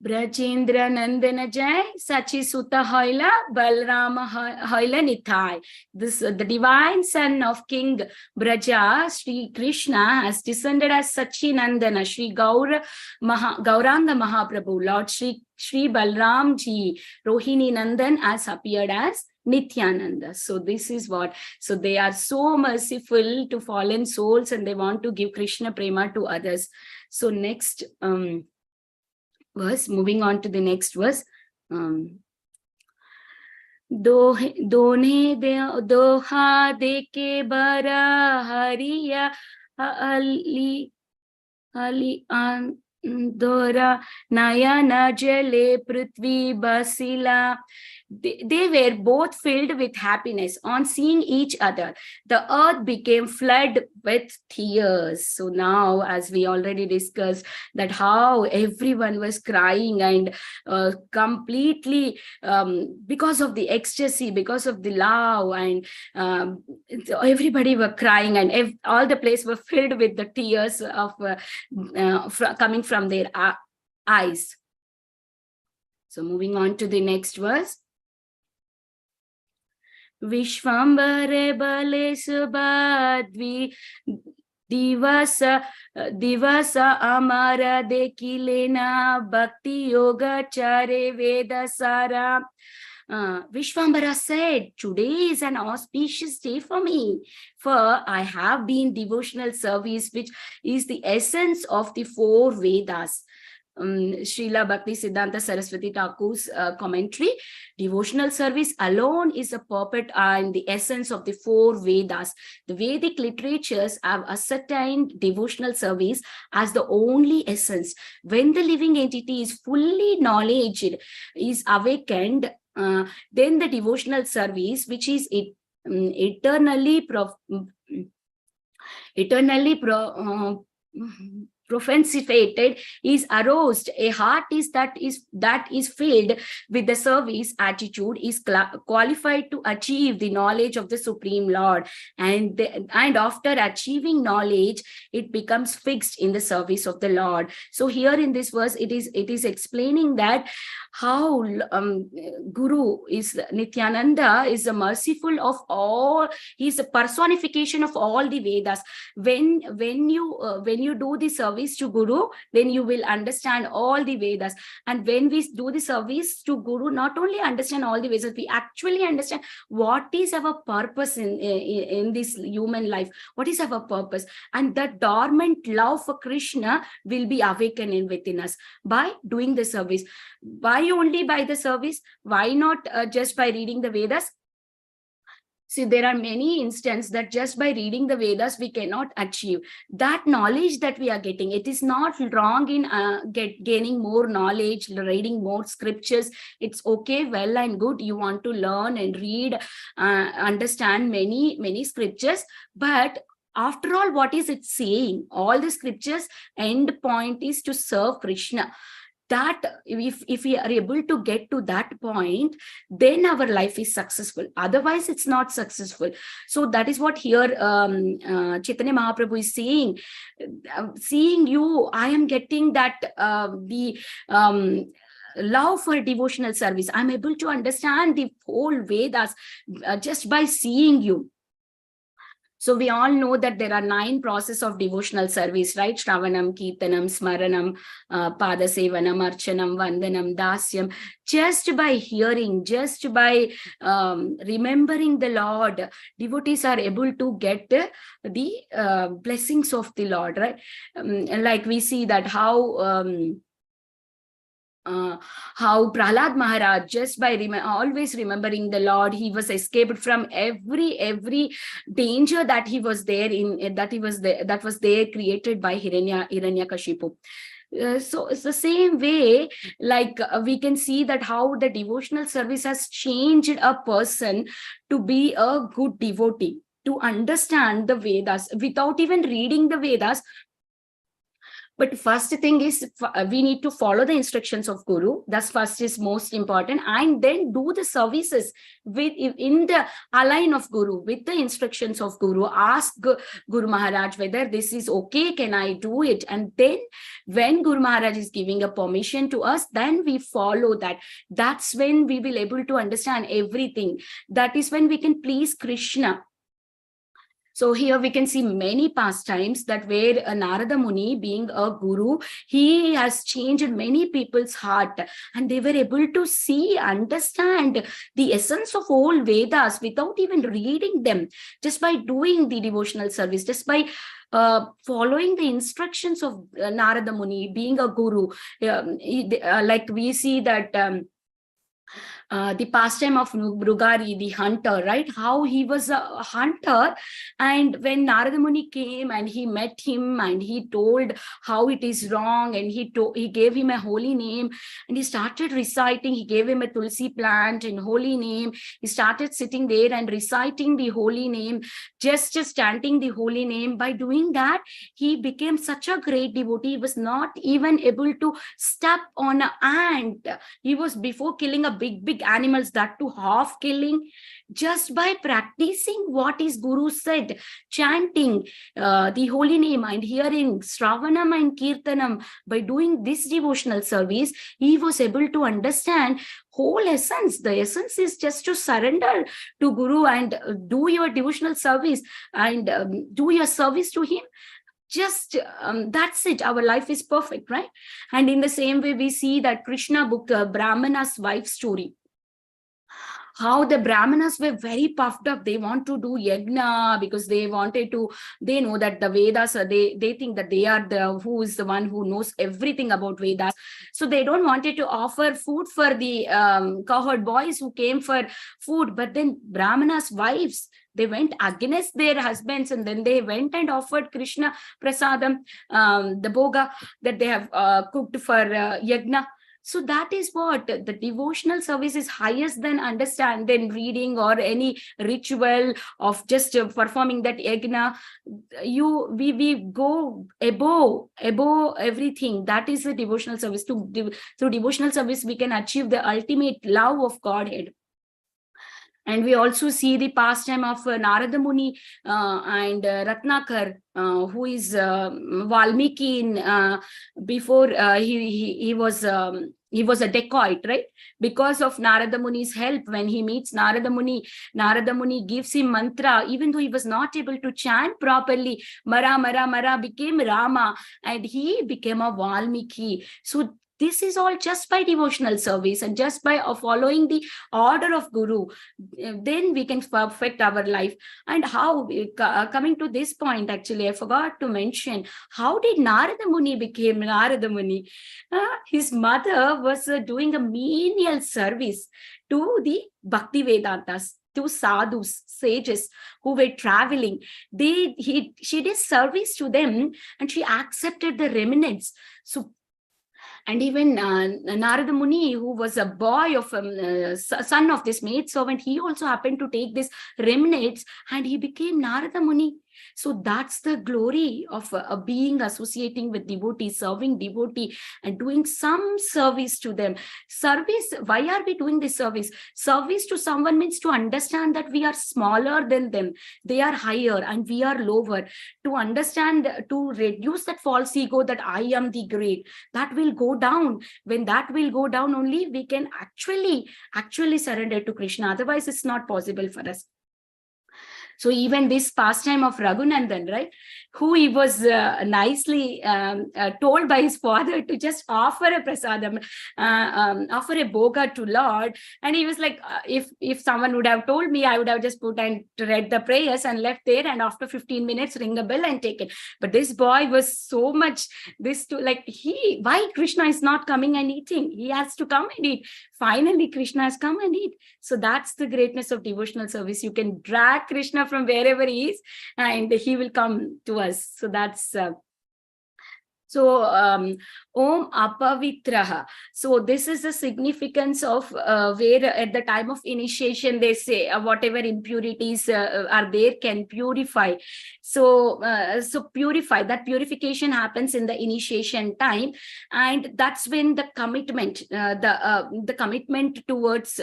Brajendra Nandana Jai Sachi Sutta Hoila Balrama Hoila Nithai. This the divine son of King Braja, Sri Krishna, has descended as Sachi Nandana, Sri Gauranga Mahaprabhu. Lord Sri Balram Ji, Rohini Nandan, has appeared as Nityananda. So this is what, so they are so merciful to fallen souls, and they want to give Krishna prema to others. So next verse, moving on to the next verse. Done doha deke bara hariya ali andora nayana jale prithvi basila. They were both filled with happiness on seeing each other. The earth became flooded with tears. So now, as we already discussed, that how everyone was crying and completely because of the ecstasy, because of the love, and everybody were crying, and all the place were filled with the tears of coming from their eyes. So moving on to the next verse. Vishwambare bale subhadvi divasa amara dekilena bhakti yoga chare vedasara. Vishwambara said, today is an auspicious day for me, for I have been devotional service, which is the essence of the 4 Vedas. Srila Bhakti Siddhanta Saraswati Thakur's commentary, devotional service alone is a purport and the essence of the 4 Vedas. The Vedic literatures have ascertained devotional service as the only essence. When the living entity is fully knowledged, is awakened, then the devotional service, which is eternally propensifated, is aroused. A heart that is filled with the service attitude is qualified to achieve the knowledge of the Supreme Lord, and after achieving knowledge, it becomes fixed in the service of the Lord. So here in this verse, it is explaining that how Guru is Nityananda, is the merciful of all. He is the personification of all the Vedas. When you do the service to Guru, then you will understand all the Vedas. And when we do the service to Guru, not only understand all the Vedas, we actually understand what is our purpose in this human life. What is our purpose? And that dormant love for Krishna will be awakening within us by doing the service. Why only by the service? Why not just by reading the Vedas? See, there are many instances that just by reading the Vedas, we cannot achieve that knowledge that we are getting. It is not wrong in gaining more knowledge, reading more scriptures. It's okay, well and good. You want to learn and read, understand many scriptures. But after all, what is it saying? All the scriptures end point is to serve Krishna. That if we are able to get to that point, then our life is successful. Otherwise, it's not successful. So that is what here Chaitanya Mahaprabhu is saying. Seeing you, I am getting that the love for devotional service. I'm able to understand the whole Vedas just by seeing you. So we all know that there are 9 processes of devotional service, right? Shravanam, Kirtanam, Smaranam, Padasevanam, Archanam, Vandanam, Dasyam. Just by hearing, just by remembering the Lord, devotees are able to get the blessings of the Lord, right? Like we see that how Prahlad Maharaj, just by always remembering the Lord, he was escaped from every danger that he was there in, that was there created by Hiranyakashipu. So it's the same way, like we can see that how the devotional service has changed a person to be a good devotee, to understand the Vedas without even reading the Vedas. But first thing is we need to follow the instructions of Guru. That's first is most important, and then do the services in the align of Guru, with the instructions of Guru. Ask Guru Maharaj whether this is okay, can I do it? And then when Guru Maharaj is giving a permission to us, then we follow that. That's when we will able to understand everything. That is when we can please Krishna. So here we can see many pastimes that where Narada Muni, being a guru, he has changed many people's heart, and they were able to see, understand the essence of all Vedas without even reading them, just by doing the devotional service, just by following the instructions of Narada Muni, being a guru. Like we see that the pastime of Brugari, the hunter, right? How he was a hunter, and when Narada Muni came and he met him and he told how it is wrong, and he gave him a holy name, and he started reciting. He gave him a tulsi plant in holy name. He started sitting there and reciting the holy name, just chanting the holy name. By doing that, he became such a great devotee. He was not even able to step on an ant. He was before killing a big animals, that too half killing, just by practicing what his Guru said, chanting the holy name and hearing Shravanam and Kirtanam. By doing this devotional service, he was able to understand whole essence. The essence is just to surrender to Guru and do your devotional service and do your service to him. Just that's it. Our life is perfect, right? And in the same way, we see that Krishna book, Brahmana's wife story. How the Brahmanas were very puffed up. They want to do yajna because they wanted to, they know that the Vedas, they think that they are who is the one who knows everything about Vedas. So they don't wanted to offer food for the cowherd boys who came for food. But then Brahmanas' wives, they went against their husbands, and then they went and offered Krishna prasadam, the bhoga that they have cooked for yajna. So that is what the devotional service is highest than than reading or any ritual of just performing that yajna. We go above everything. That is the devotional service. Through devotional service, we can achieve the ultimate love of Godhead. And we also see the pastime of Narada Muni and Ratnakar, who is Valmiki in before he was a dacoit, right? Because of Narada Muni's help, when he meets Narada Muni gives him mantra, even though he was not able to chant properly. Mara, Mara, Mara became Rama, and he became a Valmiki. So this is all just by devotional service and just by following the order of Guru. Then we can perfect our life. And how, coming to this point, actually, I forgot to mention, how did Narada Muni become Narada Muni? His mother was doing a menial service to the Bhakti Vedantas. two sadhus, sages who were traveling. She did service to them and she accepted the remnants. So, and even Narada Muni, who was a boy of son of this maid servant, he also happened to take this remnants and he became Narada Muni. So that's the glory of being associating with devotees, serving devotee and doing some service to them. Service, why are we doing this service? Service to someone means to understand that we are smaller than them. They are higher and we are lower. To understand, to reduce that false ego that I am the great, that will go down. When that will go down, only we can actually surrender to Krishna. Otherwise, it's not possible for us. So even this pastime of Raghunandan, right, who he was nicely told by his father to just offer a prasadam, offer a bhoga to Lord. And he was like, if someone would have told me, I would have just put and read the prayers and left there. And after 15 minutes, ring the bell and take it. But this boy was so much why Krishna is not coming and eating? He has to come and eat. Finally, Krishna has come and eat. So that's the greatness of devotional service. You can drag Krishna from wherever he is and he will come to us. So that's Om Apavitraha. So this is the significance of where at the time of initiation they say whatever impurities are there can purify. So purify, that purification happens in the initiation time, and that's when the commitment, the commitment towards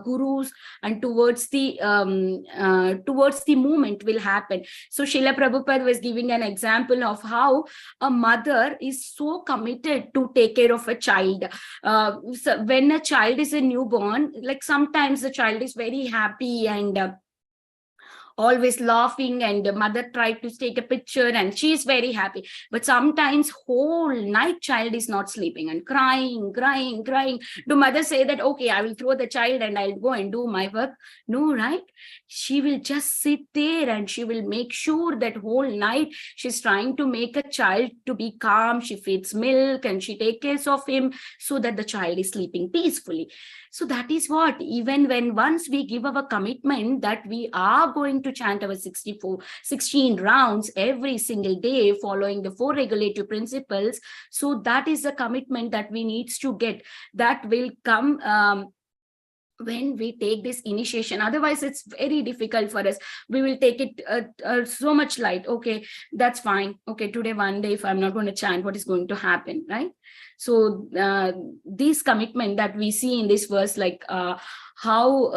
gurus and towards the movement will happen. So Srila Prabhupada was giving an example of how a mother is so committed to take care of a child. So when a child is a newborn, like sometimes the child is very happy and always laughing, and the mother tried to take a picture and she is very happy. But sometimes whole night child is not sleeping and crying. Do mother say that, okay, I will throw the child and I'll go and do my work? No, right? She will just sit there and she will make sure that whole night she's trying to make a child to be calm. She feeds milk and she takes care of him so that the child is sleeping peacefully. So that is what, even when once we give our commitment that we are going to chant our 16 rounds every single day, following the 4 regulative principles. So that is the commitment that we need to get. That will come when we take this initiation. Otherwise, it's very difficult for us. We will take it so much light. Okay, that's fine. Okay, today, one day, if I'm not going to chant, what is going to happen, right? So this commitment that we see in this verse, like how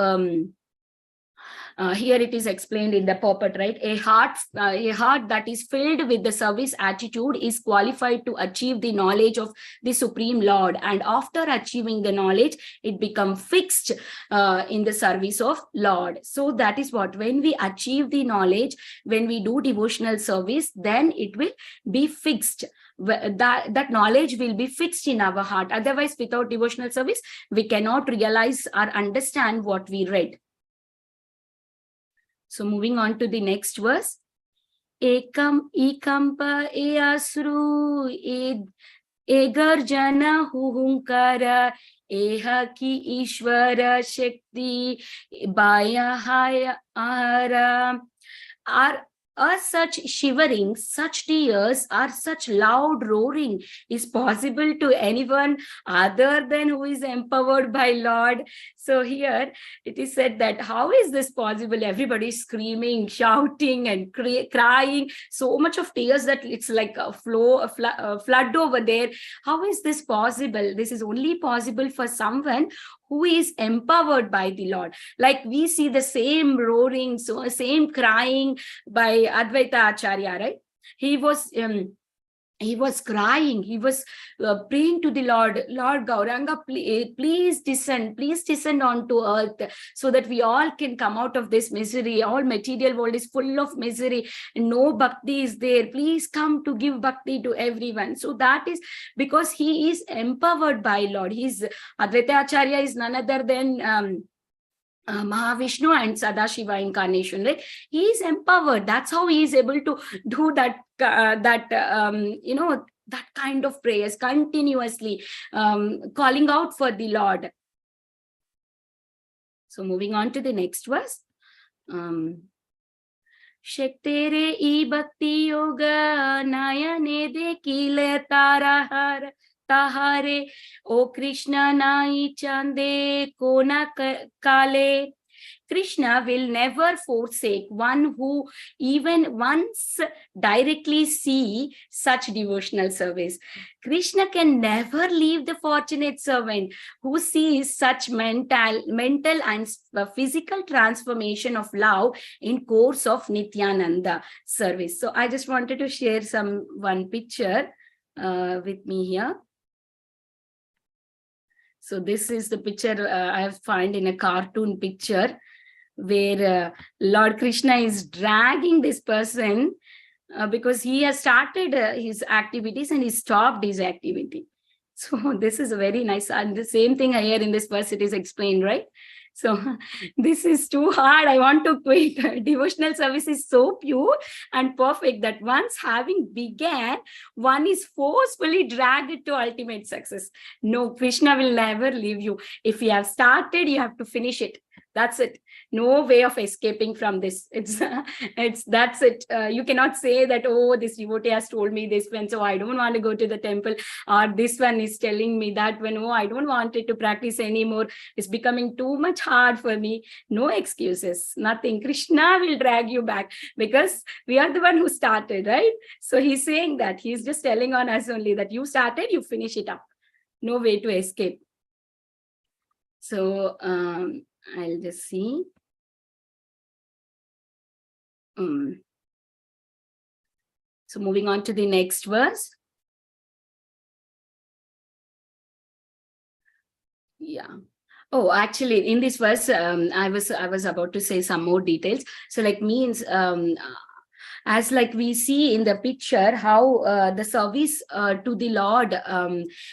here it is explained in the purport, right? A heart that is filled with the service attitude is qualified to achieve the knowledge of the Supreme Lord. And after achieving the knowledge, it becomes fixed in the service of Lord. So that is what, when we achieve the knowledge, when we do devotional service, then it will be fixed. That knowledge will be fixed in our heart. Otherwise, without devotional service, we cannot realize or understand what we read. So moving on to the next verse. Ekam ikampa easru egarjana huhunkara eha ki ishvara shakti baya haya are such shivering, such tears, or such loud roaring is possible to anyone other than who is empowered by Lord? So here it is said that how is this possible? Everybody is screaming, shouting, and crying, so much of tears that it's like a flood over there. How is this possible? This is only possible for someone who is empowered by the Lord. Like we see the same roaring, so same crying by Advaita Acharya, right? He was crying, he was praying to the Lord, Lord Gauranga, please descend onto earth so that we all can come out of this misery. All material world is full of misery, no bhakti is there. Please come to give bhakti to everyone. So that is because he is empowered by Lord. Advaita Acharya is none other than Mahavishnu and Sadashiva incarnation, right? He is empowered. That's how he is able to do that kind of prayers continuously, calling out for the Lord. So moving on to the next verse. Shaktere e bhakti yoga nayane dekile tarahar tahare O Krishna nai chande kona kale. Krishna will never forsake one who even once directly see such devotional service. Krishna can never leave the fortunate servant who sees such mental and physical transformation of love in course of Nityananda service. So I just wanted to share one picture with me here. So this is the picture I have found in a cartoon picture where Lord Krishna is dragging this person because he has started his activities and he stopped his activity. So this is very nice. And the same thing here in this verse, it is explained, right? So this is too hard. I want to quit. Devotional service is so pure and perfect that once having began, one is forcefully dragged to ultimate success. No, Krishna will never leave you. If you have started, you have to finish it. That's it. No way of escaping from this. That's it. You cannot say that, oh, this devotee has told me this one, so I don't want to go to the temple, or this one is telling me that when, oh, I don't want it to practice anymore. It's becoming too much hard for me. No excuses, nothing. Krishna will drag you back because we are the one who started, right? So he's saying that he's just telling on us only that you started, you finish it up. No way to escape. So I'll just see. So moving on to the next verse. Yeah. Oh, actually, in this verse, I was about to say some more details. So, like means as like we see in the picture, how the service to the Lord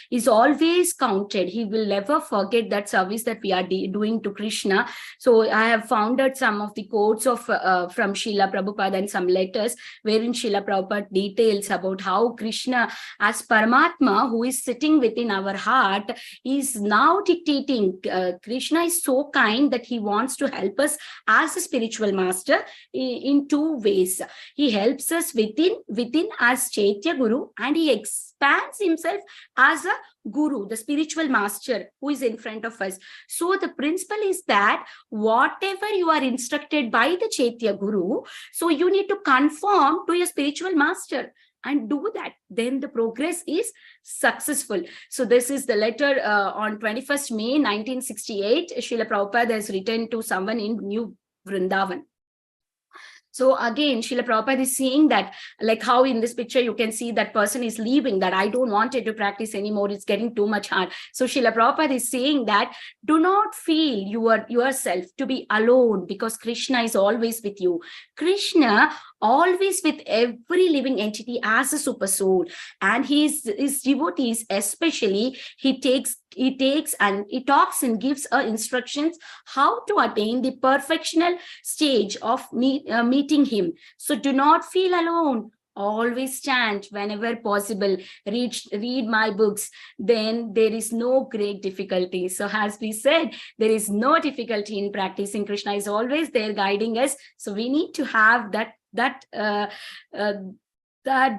is always counted. He will never forget that service that we are doing to Krishna. So I have founded some of the quotes of from Srila Prabhupada and some letters wherein Srila Prabhupada details about how Krishna as Paramatma, who is sitting within our heart, is now dictating. Krishna is so kind that he wants to help us as a spiritual master in two ways. He helps us within as Chaitya Guru, and he expands himself as a Guru, the spiritual master who is in front of us. So the principle is that whatever you are instructed by the Chaitya Guru, so you need to conform to your spiritual master and do that. Then the progress is successful. So this is the letter on 21st May 1968. Srila Prabhupada has written to someone in New Vrindavan. So again, Srila Prabhupada is saying that, like how in this picture you can see that person is leaving, that I don't want it to practice anymore, it's getting too much hard. So Srila Prabhupada is saying that do not feel yourself to be alone, because Krishna is always with you. Krishna always with every living entity as a super soul, and his devotees especially, he takes and he talks and gives instructions how to attain the perfectional stage of meeting him. So do not feel alone. Always chant whenever possible. Read my books. Then there is no great difficulty. So as we said, there is no difficulty in practicing. Krishna is always there guiding us. So we need to have that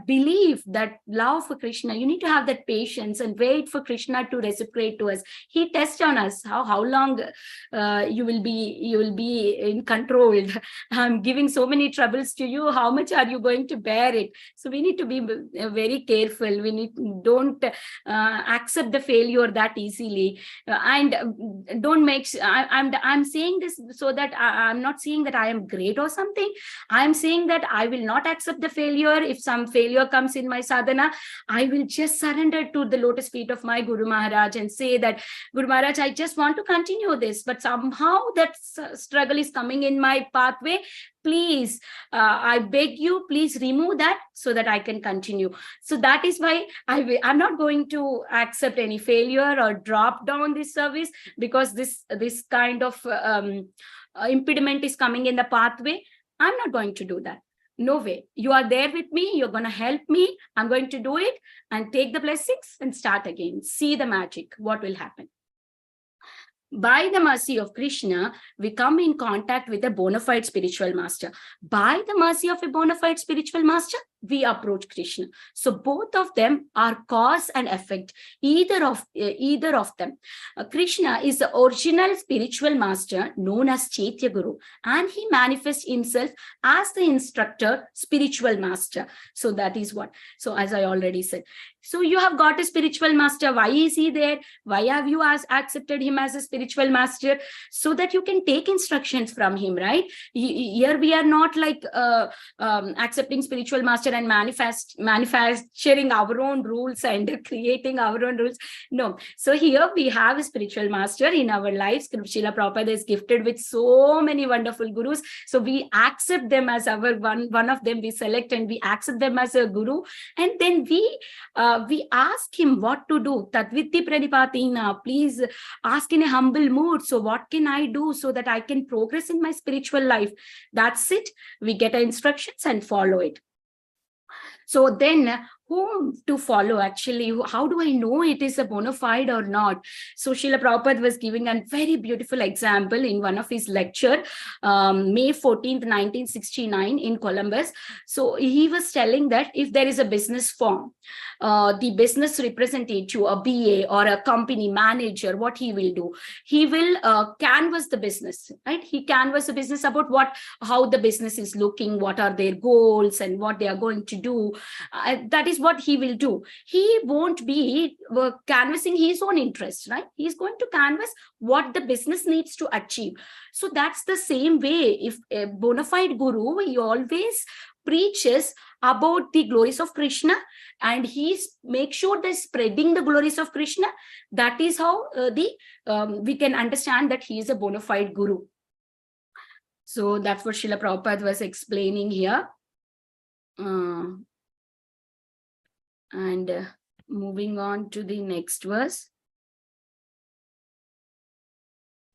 belief, that love for Krishna. You need to have that patience and wait for Krishna to reciprocate to us. He tests on us how long you will be in control. I'm giving so many troubles to you. How much are you going to bear it? So we need to be very careful. Don't accept the failure that easily, and don't make. I'm saying this so that I'm not saying that I am great or something. I'm saying that I will not accept the failure. If some failure comes in my sadhana, I will just surrender to the lotus feet of my Guru Maharaj and say that, Guru Maharaj, I just want to continue this, but somehow that struggle is coming in my pathway. Please, I beg you, please remove that so that I can continue. So that is why I'm not going to accept any failure or drop down this service because this kind of impediment is coming in the pathway. I'm not going to do that. No way. You are there with me. You're going to help me. I'm going to do it and take the blessings and start again. See the magic. What will happen? By the mercy of Krishna, we come in contact with a bona fide spiritual master. By the mercy of a bona fide spiritual master, we approach Krishna. So both of them are cause and effect, either of them. Krishna is the original spiritual master known as Chaitya Guru, and he manifests himself as the instructor, spiritual master. So that is what. So as I already said, so you have got a spiritual master. Why is he there? Why have you accepted him as a spiritual master? So that you can take instructions from him, right? Here we are not like accepting spiritual master and manufacturing our own rules and creating our own rules. No. So here we have a spiritual master in our lives. Srila Prabhupada is gifted with so many wonderful gurus. So we accept them as our one of them. We select and we accept them as a guru. And then we ask him what to do. Tadviti pranipatina, please ask in a humble mood. So what can I do so that I can progress in my spiritual life? That's it. We get instructions and follow it. So then whom to follow actually? How do I know it is a bona fide or not? So Srila Prabhupada was giving a very beautiful example in one of his lecture, May 14th, 1969 in Columbus. So he was telling that if there is a business firm, the business representative, a BA or a company manager, what he will do? He will canvas the business, right? He canvas the business about how the business is looking, what are their goals and what they are going to do. That is what he will do. He won't be canvassing his own interest, right? He's going to canvas what the business needs to achieve. So that's the same way. If a bona fide guru, he always preaches about the glories of Krishna and he makes sure they're spreading the glories of Krishna. That is how we can understand that he is a bona fide guru. So that's what Srila Prabhupada was explaining here. And moving on to the next verse.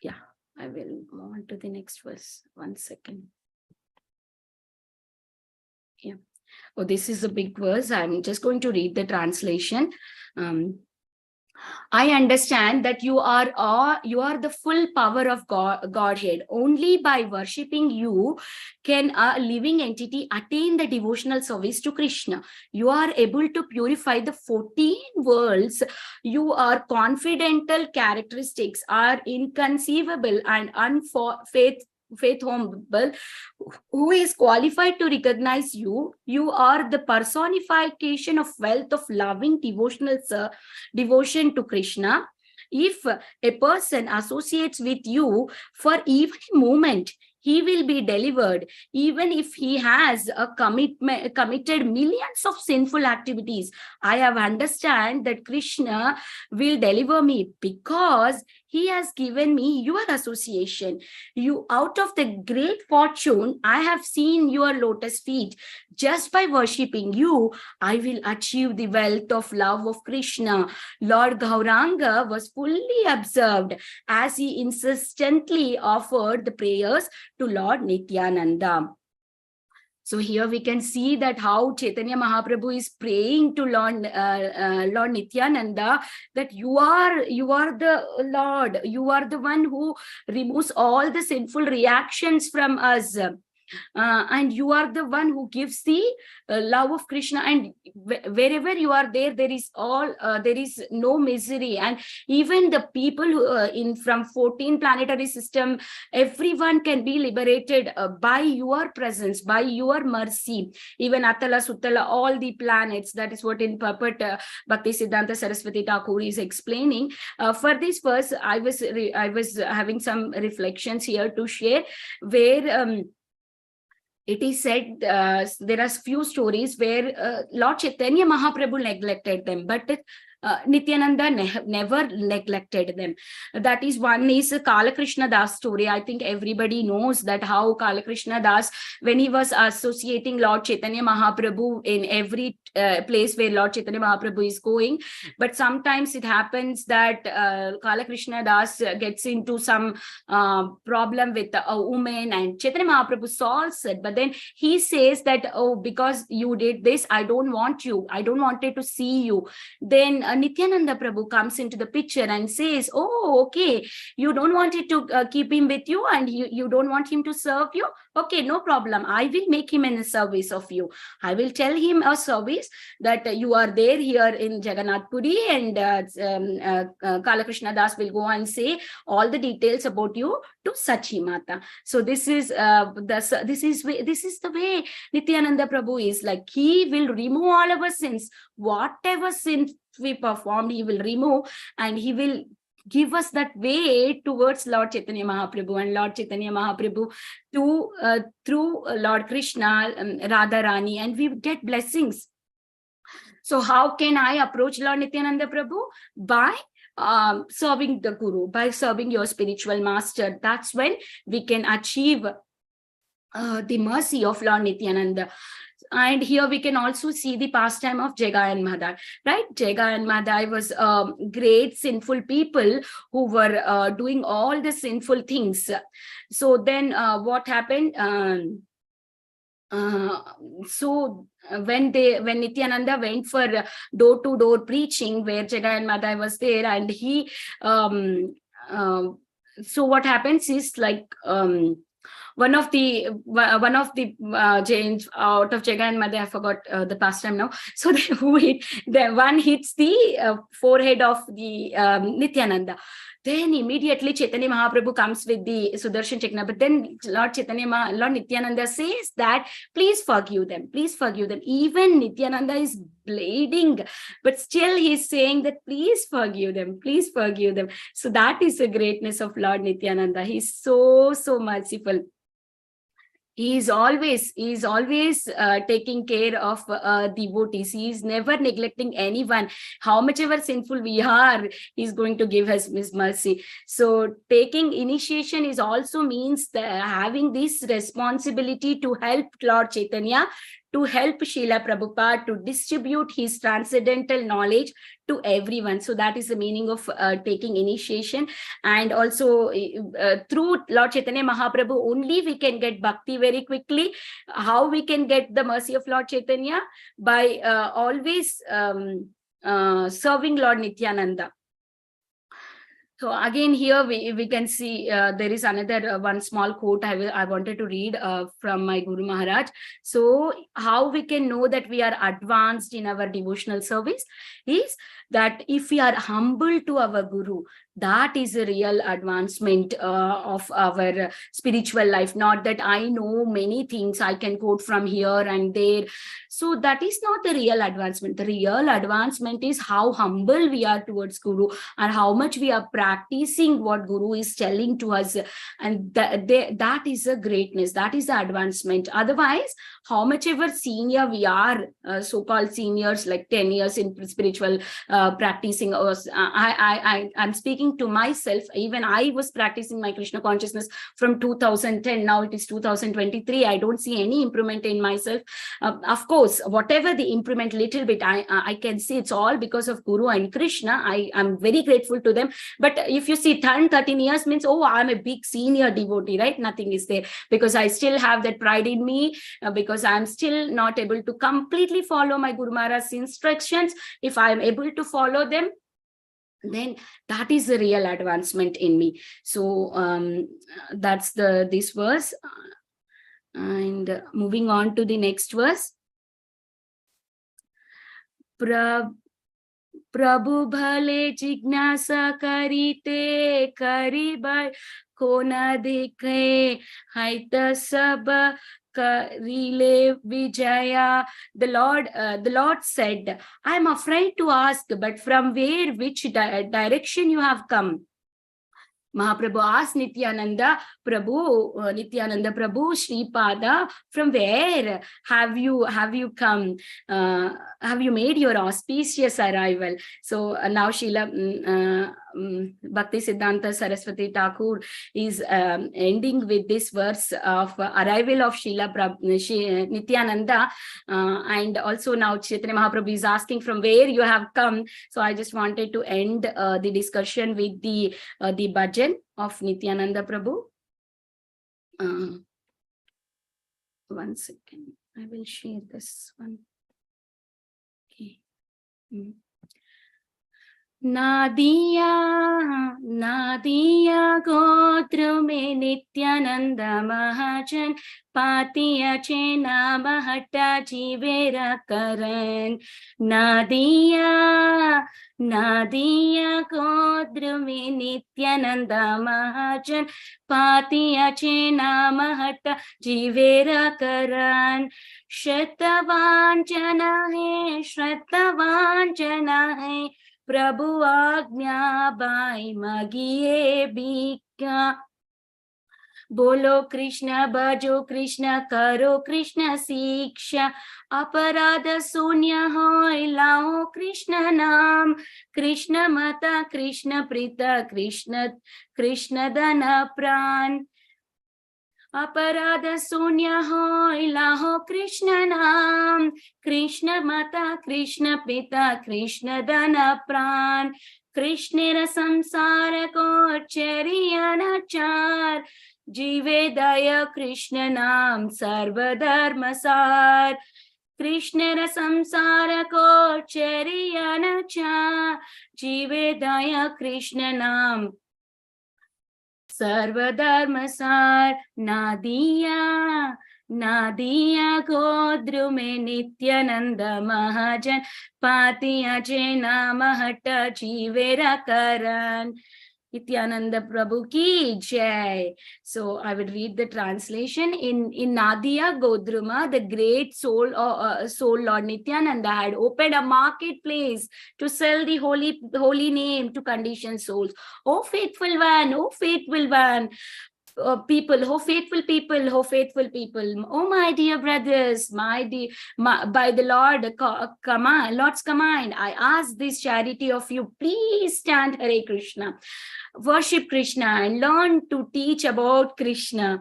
Yeah, I will move on to the next verse. 1 second. Yeah. Oh, this is a big verse. I'm just going to read the translation. I understand that you are the full power of Godhead. Only by worshipping you can a living entity attain the devotional service to Krishna. You are able to purify the 14 worlds. Your confidential characteristics are inconceivable and faithful. Who is qualified to recognize you? You are the personification of wealth of loving devotion to Krishna. If a person associates with you for even a moment, he will be delivered, even if he has committed millions of sinful activities. I have understand that Krishna will deliver me because he has given me your association. You, out of the great fortune, I have seen your lotus feet. Just by worshipping you, I will achieve the wealth of love of Krishna. Lord Gauranga was fully observed as he insistently offered the prayers to Lord Nityananda. So here we can see that how Chaitanya Mahaprabhu is praying to Lord Nityananda that you are the Lord, you are the one who removes all the sinful reactions from us. And you are the one who gives the love of Krishna, and wherever you are there is no misery, and even the people who, from 14 planetary system, everyone can be liberated by your presence, by your mercy. Even Atala, Sutala, all the planets. That is what in Purport Bhakti Siddhanta Saraswati Thakur is explaining. For this verse, I was having some reflections here to share, where it is said there are few stories where Lord Chaitanya Mahaprabhu neglected them, but Nityananda never neglected them. That is, one is Kala Krishna Das story. I think everybody knows that how Kala Krishna Das, when he was associating Lord Chaitanya Mahaprabhu in every place where Lord Chaitanya Mahaprabhu is going, but sometimes it happens that Kala Krishna Das gets into some problem with a woman, and Chaitanya Mahaprabhu solves it. But then he says that, oh, because you did this, I don't wanted to see you. Then Nityananda Prabhu comes into the picture and says, oh, okay, you don't want it to keep him with you, and you don't want him to serve you. Okay, no problem. I will make him in the service of you. I will tell him a service that you are there here in Jagannath Puri, and Kalakrishna Das will go and say all the details about you to Sachi Mata. So this is the way Nityananda Prabhu is. Like, he will remove all our sins. Whatever sins we performed, he will remove, and he will give us that way towards Lord Chaitanya Mahaprabhu, and Lord Chaitanya Mahaprabhu to through Lord Krishna, Radha Rani, and we get blessings. So how can I approach Lord Nityananda Prabhu? By serving the Guru, by serving your spiritual master. That's when we can achieve the mercy of Lord Nityananda. And here we can also see the pastime of Jagai and Madhai, right? Jagai and Madhai was great sinful people who were doing all the sinful things. So then what happened? So when Nityananda went for door-to-door preaching, where Jagai and Madhai was there, and he so what happens is, like, one of the Jains out of Jagai and Madhya, I forgot the pastime now. So one hits the forehead of the Nityananda. Then immediately Chaitanya Mahaprabhu comes with the Sudarshan Chakra. But then Lord Nityananda says that, please forgive them, please forgive them. Even Nityananda is bleeding, but still he's saying that, please forgive them, please forgive them. So that is the greatness of Lord Nityananda. He's so merciful. He is always taking care of devotees. He is never neglecting anyone. How much ever sinful we are, he's going to give us his mercy. So taking initiation is also means having this responsibility to help Lord Chaitanya, to help Srila Prabhupada to distribute his transcendental knowledge to everyone. So that is the meaning of taking initiation. And also through Lord Chaitanya Mahaprabhu only we can get bhakti very quickly. How we can get the mercy of Lord Chaitanya? By always serving Lord Nityananda. So again, here we can see there is another one small quote I wanted to read from my Guru Maharaj. So how we can know that we are advanced in our devotional service is that if we are humble to our Guru, that is a real advancement of our spiritual life. Not that I know many things, I can quote from here and there. So that is not the real advancement. The real advancement is how humble we are towards Guru, and how much we are practicing what Guru is telling to us. And that is a greatness, that is the advancement. Otherwise, how much ever senior we are, so-called seniors, like 10 years in spiritual practicing, I'm speaking to myself. Even I was practicing my Krishna consciousness from 2010. Now it is 2023. I don't see any improvement in myself. Of course, whatever the improvement, little bit, I can see it's all because of Guru and Krishna. I am very grateful to them. But if you see 13 years means, oh, I'm a big senior devotee, right? Nothing is there, because I still have that pride in me, because I'm still not able to completely follow my Guru Maharaj's instructions. If I am able to follow them, then that is the real advancement in me. So that's this verse. And moving on to the next verse. Prabhu bhale jignasa karite karibai kona dekhe haita sab karile vijaya. The Lord said, I am afraid to ask, but from where, which direction you have come? Mahaprabhu asked Nityananda Prabhu, Sripada, from where have you come? Have you made your auspicious arrival? So now Srila Bhakti Siddhanta Saraswati Thakur is ending with this verse of arrival of Srila Nityananda, and also now Chaitanya Mahaprabhu is asking from where you have come. So I just wanted to end the discussion with the bhajan of Nityananda Prabhu. 1 second, I will share this one. Okay. Nadia गोत्र में नित्यानंद महाजन पातिया चे नाम हटा जीवेरा करण नादिया गोत्र में नित्यानंद महाजन पातिया चे नाम हटा जीवेरा करण श्रद्धावांचना है प्रभु आज्ञा बाई मगिए भिक्षा बोलो कृष्ण भजो कृष्ण करो कृष्ण शिक्षा अपराध शून्य हो लाओ कृष्ण नाम कृष्ण माता कृष्ण प्रीता कृष्ण धन प्राण अपराध शून्य हो लाहो कृष्ण नाम कृष्ण माता कृष्ण पिता कृष्ण धन प्राण कृष्ण संसार को चरियानाचार जीवे दय कृष्ण नाम सर्वधर्म सार कृष्ण संसार को चरियानाचार जीवे दय कृष्ण नाम सर्वधर्म सार नादिया गोद्र में नित्यानंद महाजन पातिया जे नाम हट जीवेरा करण Nityananda Prabhu ki jai. So I will read the translation. In Nadia Godruma, the great soul Lord Nityananda had opened a marketplace to sell the holy name to conditioned souls. Oh faithful one, people, oh faithful people, oh my dear brothers, by the Lord's command, I ask this charity of you, please stand Hare Krishna, worship Krishna and learn to teach about Krishna.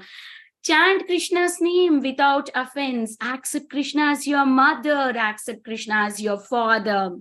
Chant Krishna's name without offense, accept Krishna as your mother, accept Krishna as your father.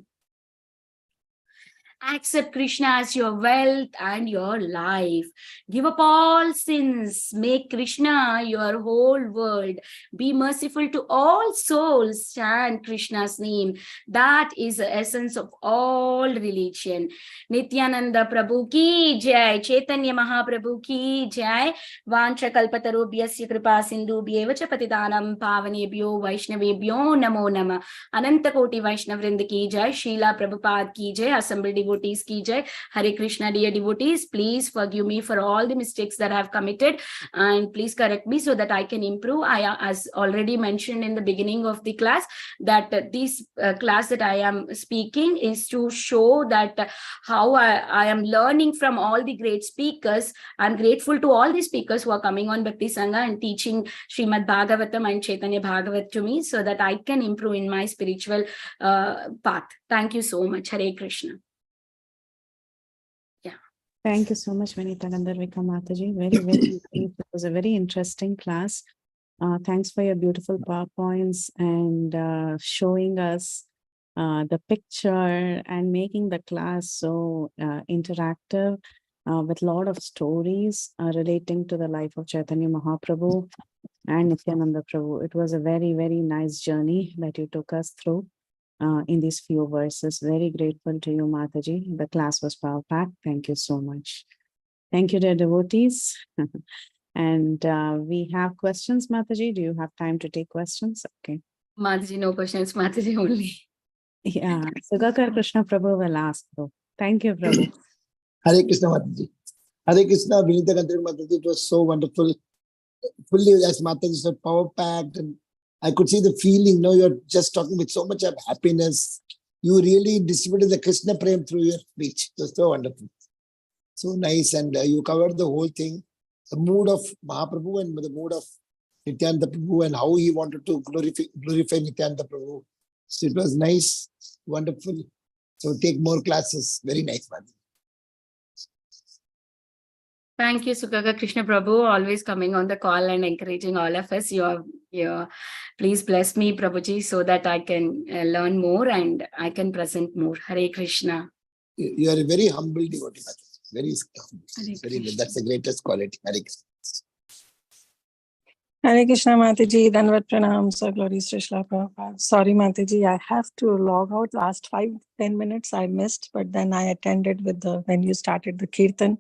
Accept Krishna as your wealth and your life. Give up all sins. Make Krishna your whole world. Be merciful to all souls. Chant Krishna's name. That is the essence of all religion. Nityananda Prabhu ki jai. Caitanya Mahaprabhu ki jai. Vancha kalpatarubhyasya kripa sindhubhyev cha patidanam pavanebhyo vaishnavebhyo namo nama. Ananta Koti Vaishnav Vrinda ki jai. Srila Prabhupada ki jai. Assembled devotees ki jai. Hare Krishna, dear devotees, please forgive me for all the mistakes that I have committed and please correct me so that I can improve. I, as already mentioned in the beginning of the class, that this class that I am speaking is to show that how I am learning from all the great speakers. I'm grateful to all the speakers who are coming on Bhakti Sanga and teaching Srimad Bhagavatam and Caitanya Bhagavat to me so that I can improve in my spiritual path. Thank you so much. Hare Krishna. Thank you so much, Vinita Gandharvika Mataji. Very, very, it was a very interesting class. Thanks for your beautiful PowerPoints and showing us the picture and making the class so interactive with a lot of stories relating to the life of Chaitanya Mahaprabhu and Nityananda Prabhu. It was a very, very nice journey that you took us through. In these few verses. Very grateful to you, Mataji. The class was power-packed. Thank you so much. Thank you, dear devotees. And we have questions, Mataji. Do you have time to take questions? Okay. Mataji, no questions. Mataji only. Yeah. Sugakar Krishna Prabhu will ask though. Thank you, Prabhu. Hare Krishna, Mataji. Hare Krishna, Vinita Gandharvika Mataji. It was so wonderful. Fully, as Mataji said, power-packed, and I could see the feeling. No, you're just talking with so much of happiness. You really distributed the Krishna Prem through your speech. It was so wonderful. So nice. And you covered the whole thing. The mood of Mahaprabhu and the mood of Nityananda Prabhu and how he wanted to glorify Nityananda Prabhu. So it was nice, wonderful. So take more classes. Very nice, man. Thank you, Sukaka Krishna Prabhu, always coming on the call and encouraging all of us. Please bless me, Prabhuji, so that I can learn more and I can present more. Hare Krishna. You are a very humble devotee, very humble. That's the greatest quality. Hare Krishna. Hare Krishna Mataji, Danvat Pranam, so glories to Srila Prabhupada. Sorry Mataji, I have to log out last 5-10 minutes I missed, but then I attended when you started the Kirtan.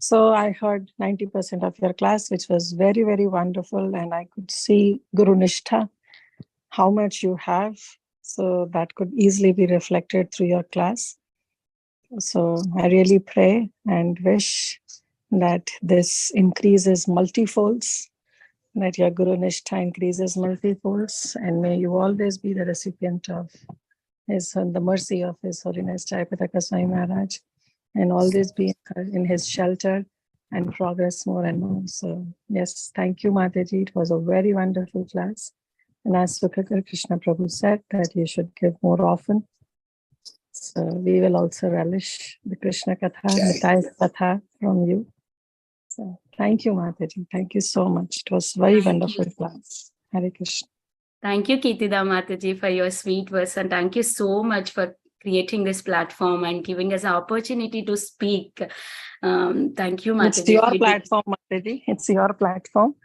So I heard 90% of your class, which was very, very wonderful. And I could see Guru Nishtha, how much you have. So that could easily be reflected through your class. So I really pray and wish that this increases multifolds, that your Guru Nishtha increases multifolds, and may you always be the recipient of the mercy of His Holiness Jayapataka Swami Maharaj, and always be in his shelter and progress more and more. So yes, thank you, Mataji. It was a very wonderful class. And as Sukhakar Krishna Prabhu said, that you should give more often. So we will also relish the Krishna Katha, Nitai Katha from you. So thank you, Mataji. Thank you so much. It was very wonderful class. Hare Krishna. Thank you, Kirtida Mataji, for your sweet words, and thank you so much for creating this platform and giving us an opportunity to speak. Thank you, Mataji. It's your platform, Mataji. It's your platform.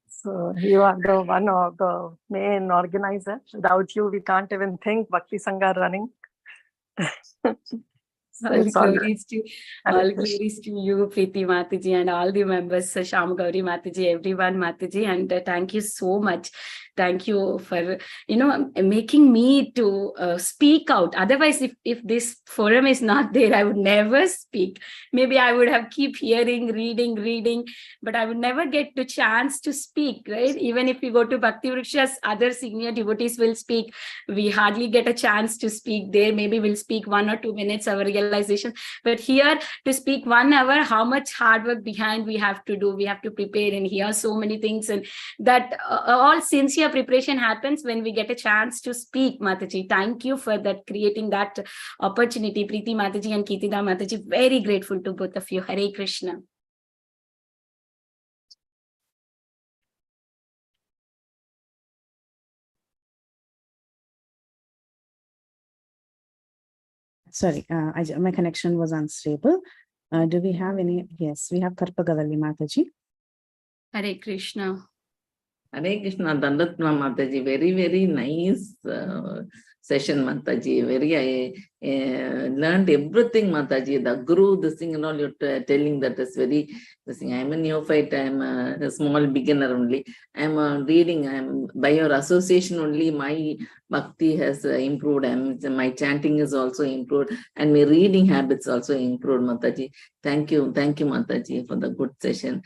So you are the one of the main organizer. Without you, we can't even think Bhakti Sanga running. All glories to you, Preeti Mataji, and all the members, Sham Gauri Mataji, everyone, Mataji, and thank you so much. Thank you for, making me to speak out. Otherwise, if this forum is not there, I would never speak. Maybe I would have keep hearing, reading, but I would never get the chance to speak, right? Even if we go to Bhakti Vrikshas, other senior devotees will speak. We hardly get a chance to speak there. Maybe we'll speak 1 or 2 minutes, our realization. But here, to speak 1 hour, how much hard work behind we have to do. We have to prepare and hear so many things. And that all sincere preparation happens when we get a chance to speak, Mataji. Thank you for that, creating that opportunity. Preeti Mataji and Kirtida Mataji, very grateful to both of you. Hare Krishna. Sorry, my connection was unstable. Do we have any? Yes, we have Karpagavalli Mataji. Hare Krishna. Hare Krishna, Dandatma Mataji, very, very nice session, Mataji. I learned everything, Mataji. The Guru, this thing and all you're telling, that is very, this thing. I'm a neophyte, I'm a small beginner only. I'm reading, by your association only, my Bhakti has improved. My chanting is also improved, and my reading habits also improved, Mataji. Thank you, Mataji, for the good session.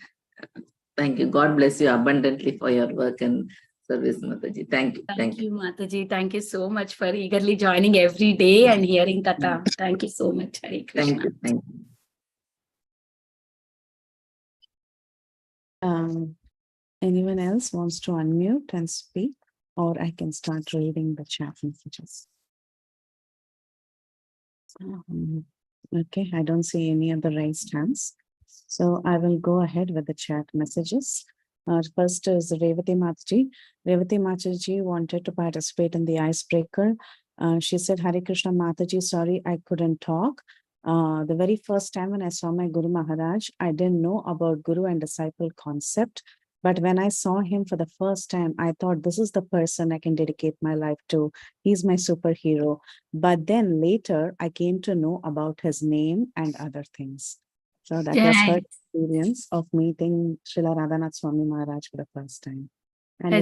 Thank you. God bless you abundantly for your work and service, Mataji. Thank you. Thank you, Mataji. Thank you so much for eagerly joining every day and hearing Katha. Thank you so much, Hare Krishna. Thank you. Anyone else wants to unmute and speak? Or I can start reading the chat messages. Okay, I don't see any other raised hands. So I will go ahead with the chat messages. First is Revati Mataji. Revati Mataji wanted to participate in the icebreaker. She said, Hare Krishna Mataji, sorry, I couldn't talk. The very first time when I saw my Guru Maharaj, I didn't know about Guru and disciple concept. But when I saw him for the first time, I thought this is the person I can dedicate my life to. He's my superhero. But then later, I came to know about his name and other things. So that was her experience of meeting Srila Radhanath Swami Maharaj for the first time. And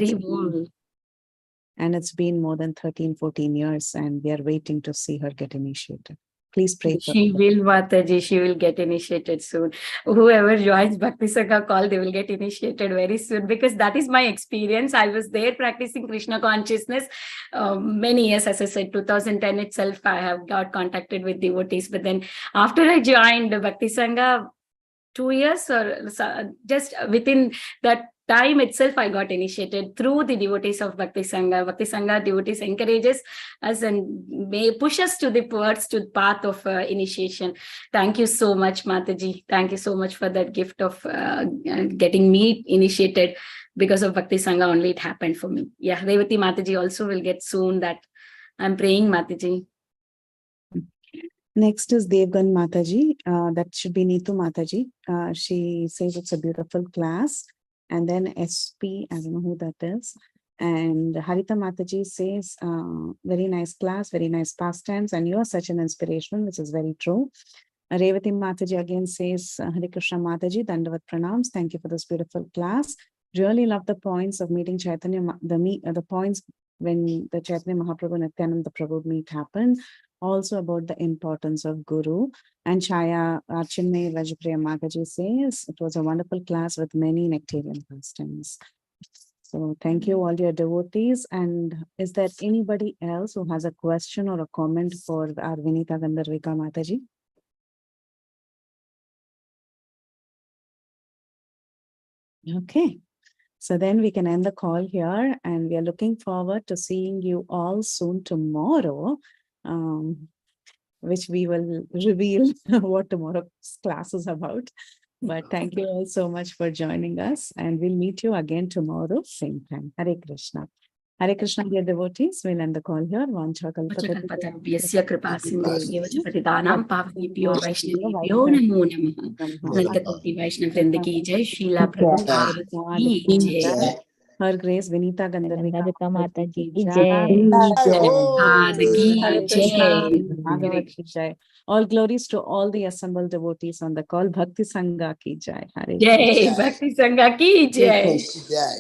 it's been more than 13-14 years, and we are waiting to see her get initiated. Please pray for her. She will, Mataji. She will get initiated soon. Whoever joins Bhakti Sangha call, they will get initiated very soon, because that is my experience. I was there practicing Krishna consciousness many years. As I said, 2010 itself, I have got contacted with devotees. But then after I joined Bhakti Sangha, 2 years or just within that time itself, I got initiated through the devotees of Bhakti Sangha. Bhakti Sangha devotees encourages us and may push us to the path of initiation. Thank you so much, Mataji. Thank you so much for that gift of getting me initiated. Because of Bhakti Sangha only it happened for me. Yeah, Revati Mataji also will get soon. That I'm praying, Mataji. Next is Devgan Mataji. That should be Neetu Mataji. She says it's a beautiful class. And then SP, I don't know who that is. And Harita Mataji says, very nice class, very nice pastimes, and you are such an inspiration, which is very true. Revati Mataji again says, Hare Krishna Mataji, Dandavat Pranams. Thank you for this beautiful class. Really love the points of meeting Chaitanya, the points when the Chaitanya Mahaprabhu Nityananda Prabhu meet happened. Also about the importance of Guru. And Chaya Chinmay Rajpriya Mataji says, it was a wonderful class with many nectarian pastimes. So thank you all your devotees. And is there anybody else who has a question or a comment for our Vinita Gandharvika Mataji? Okay. So then we can end the call here, and we are looking forward to seeing you all soon tomorrow, which we will reveal what tomorrow's class is about. But thank you all so much for joining us, and we'll meet you again tomorrow, same time. Hare Krishna. Hare Krishna, dear devotees. We'll end the call here. Vancha Kalpatarubhyasya kripasindhubhyo च पतितानां पावनेभ्यो वैष्णवेभ्यो नमो नमः। ललितकोटि वैष्णव वृंद की जय, श्रीला प्रभुपाद की जय। Her Grace Vinita Gandharvika Mataji ki jai. All glories to all the assembled devotees on the call. Bhakti Sanga ki jai. Hare जय, भक्ति संगा की जय। Jai.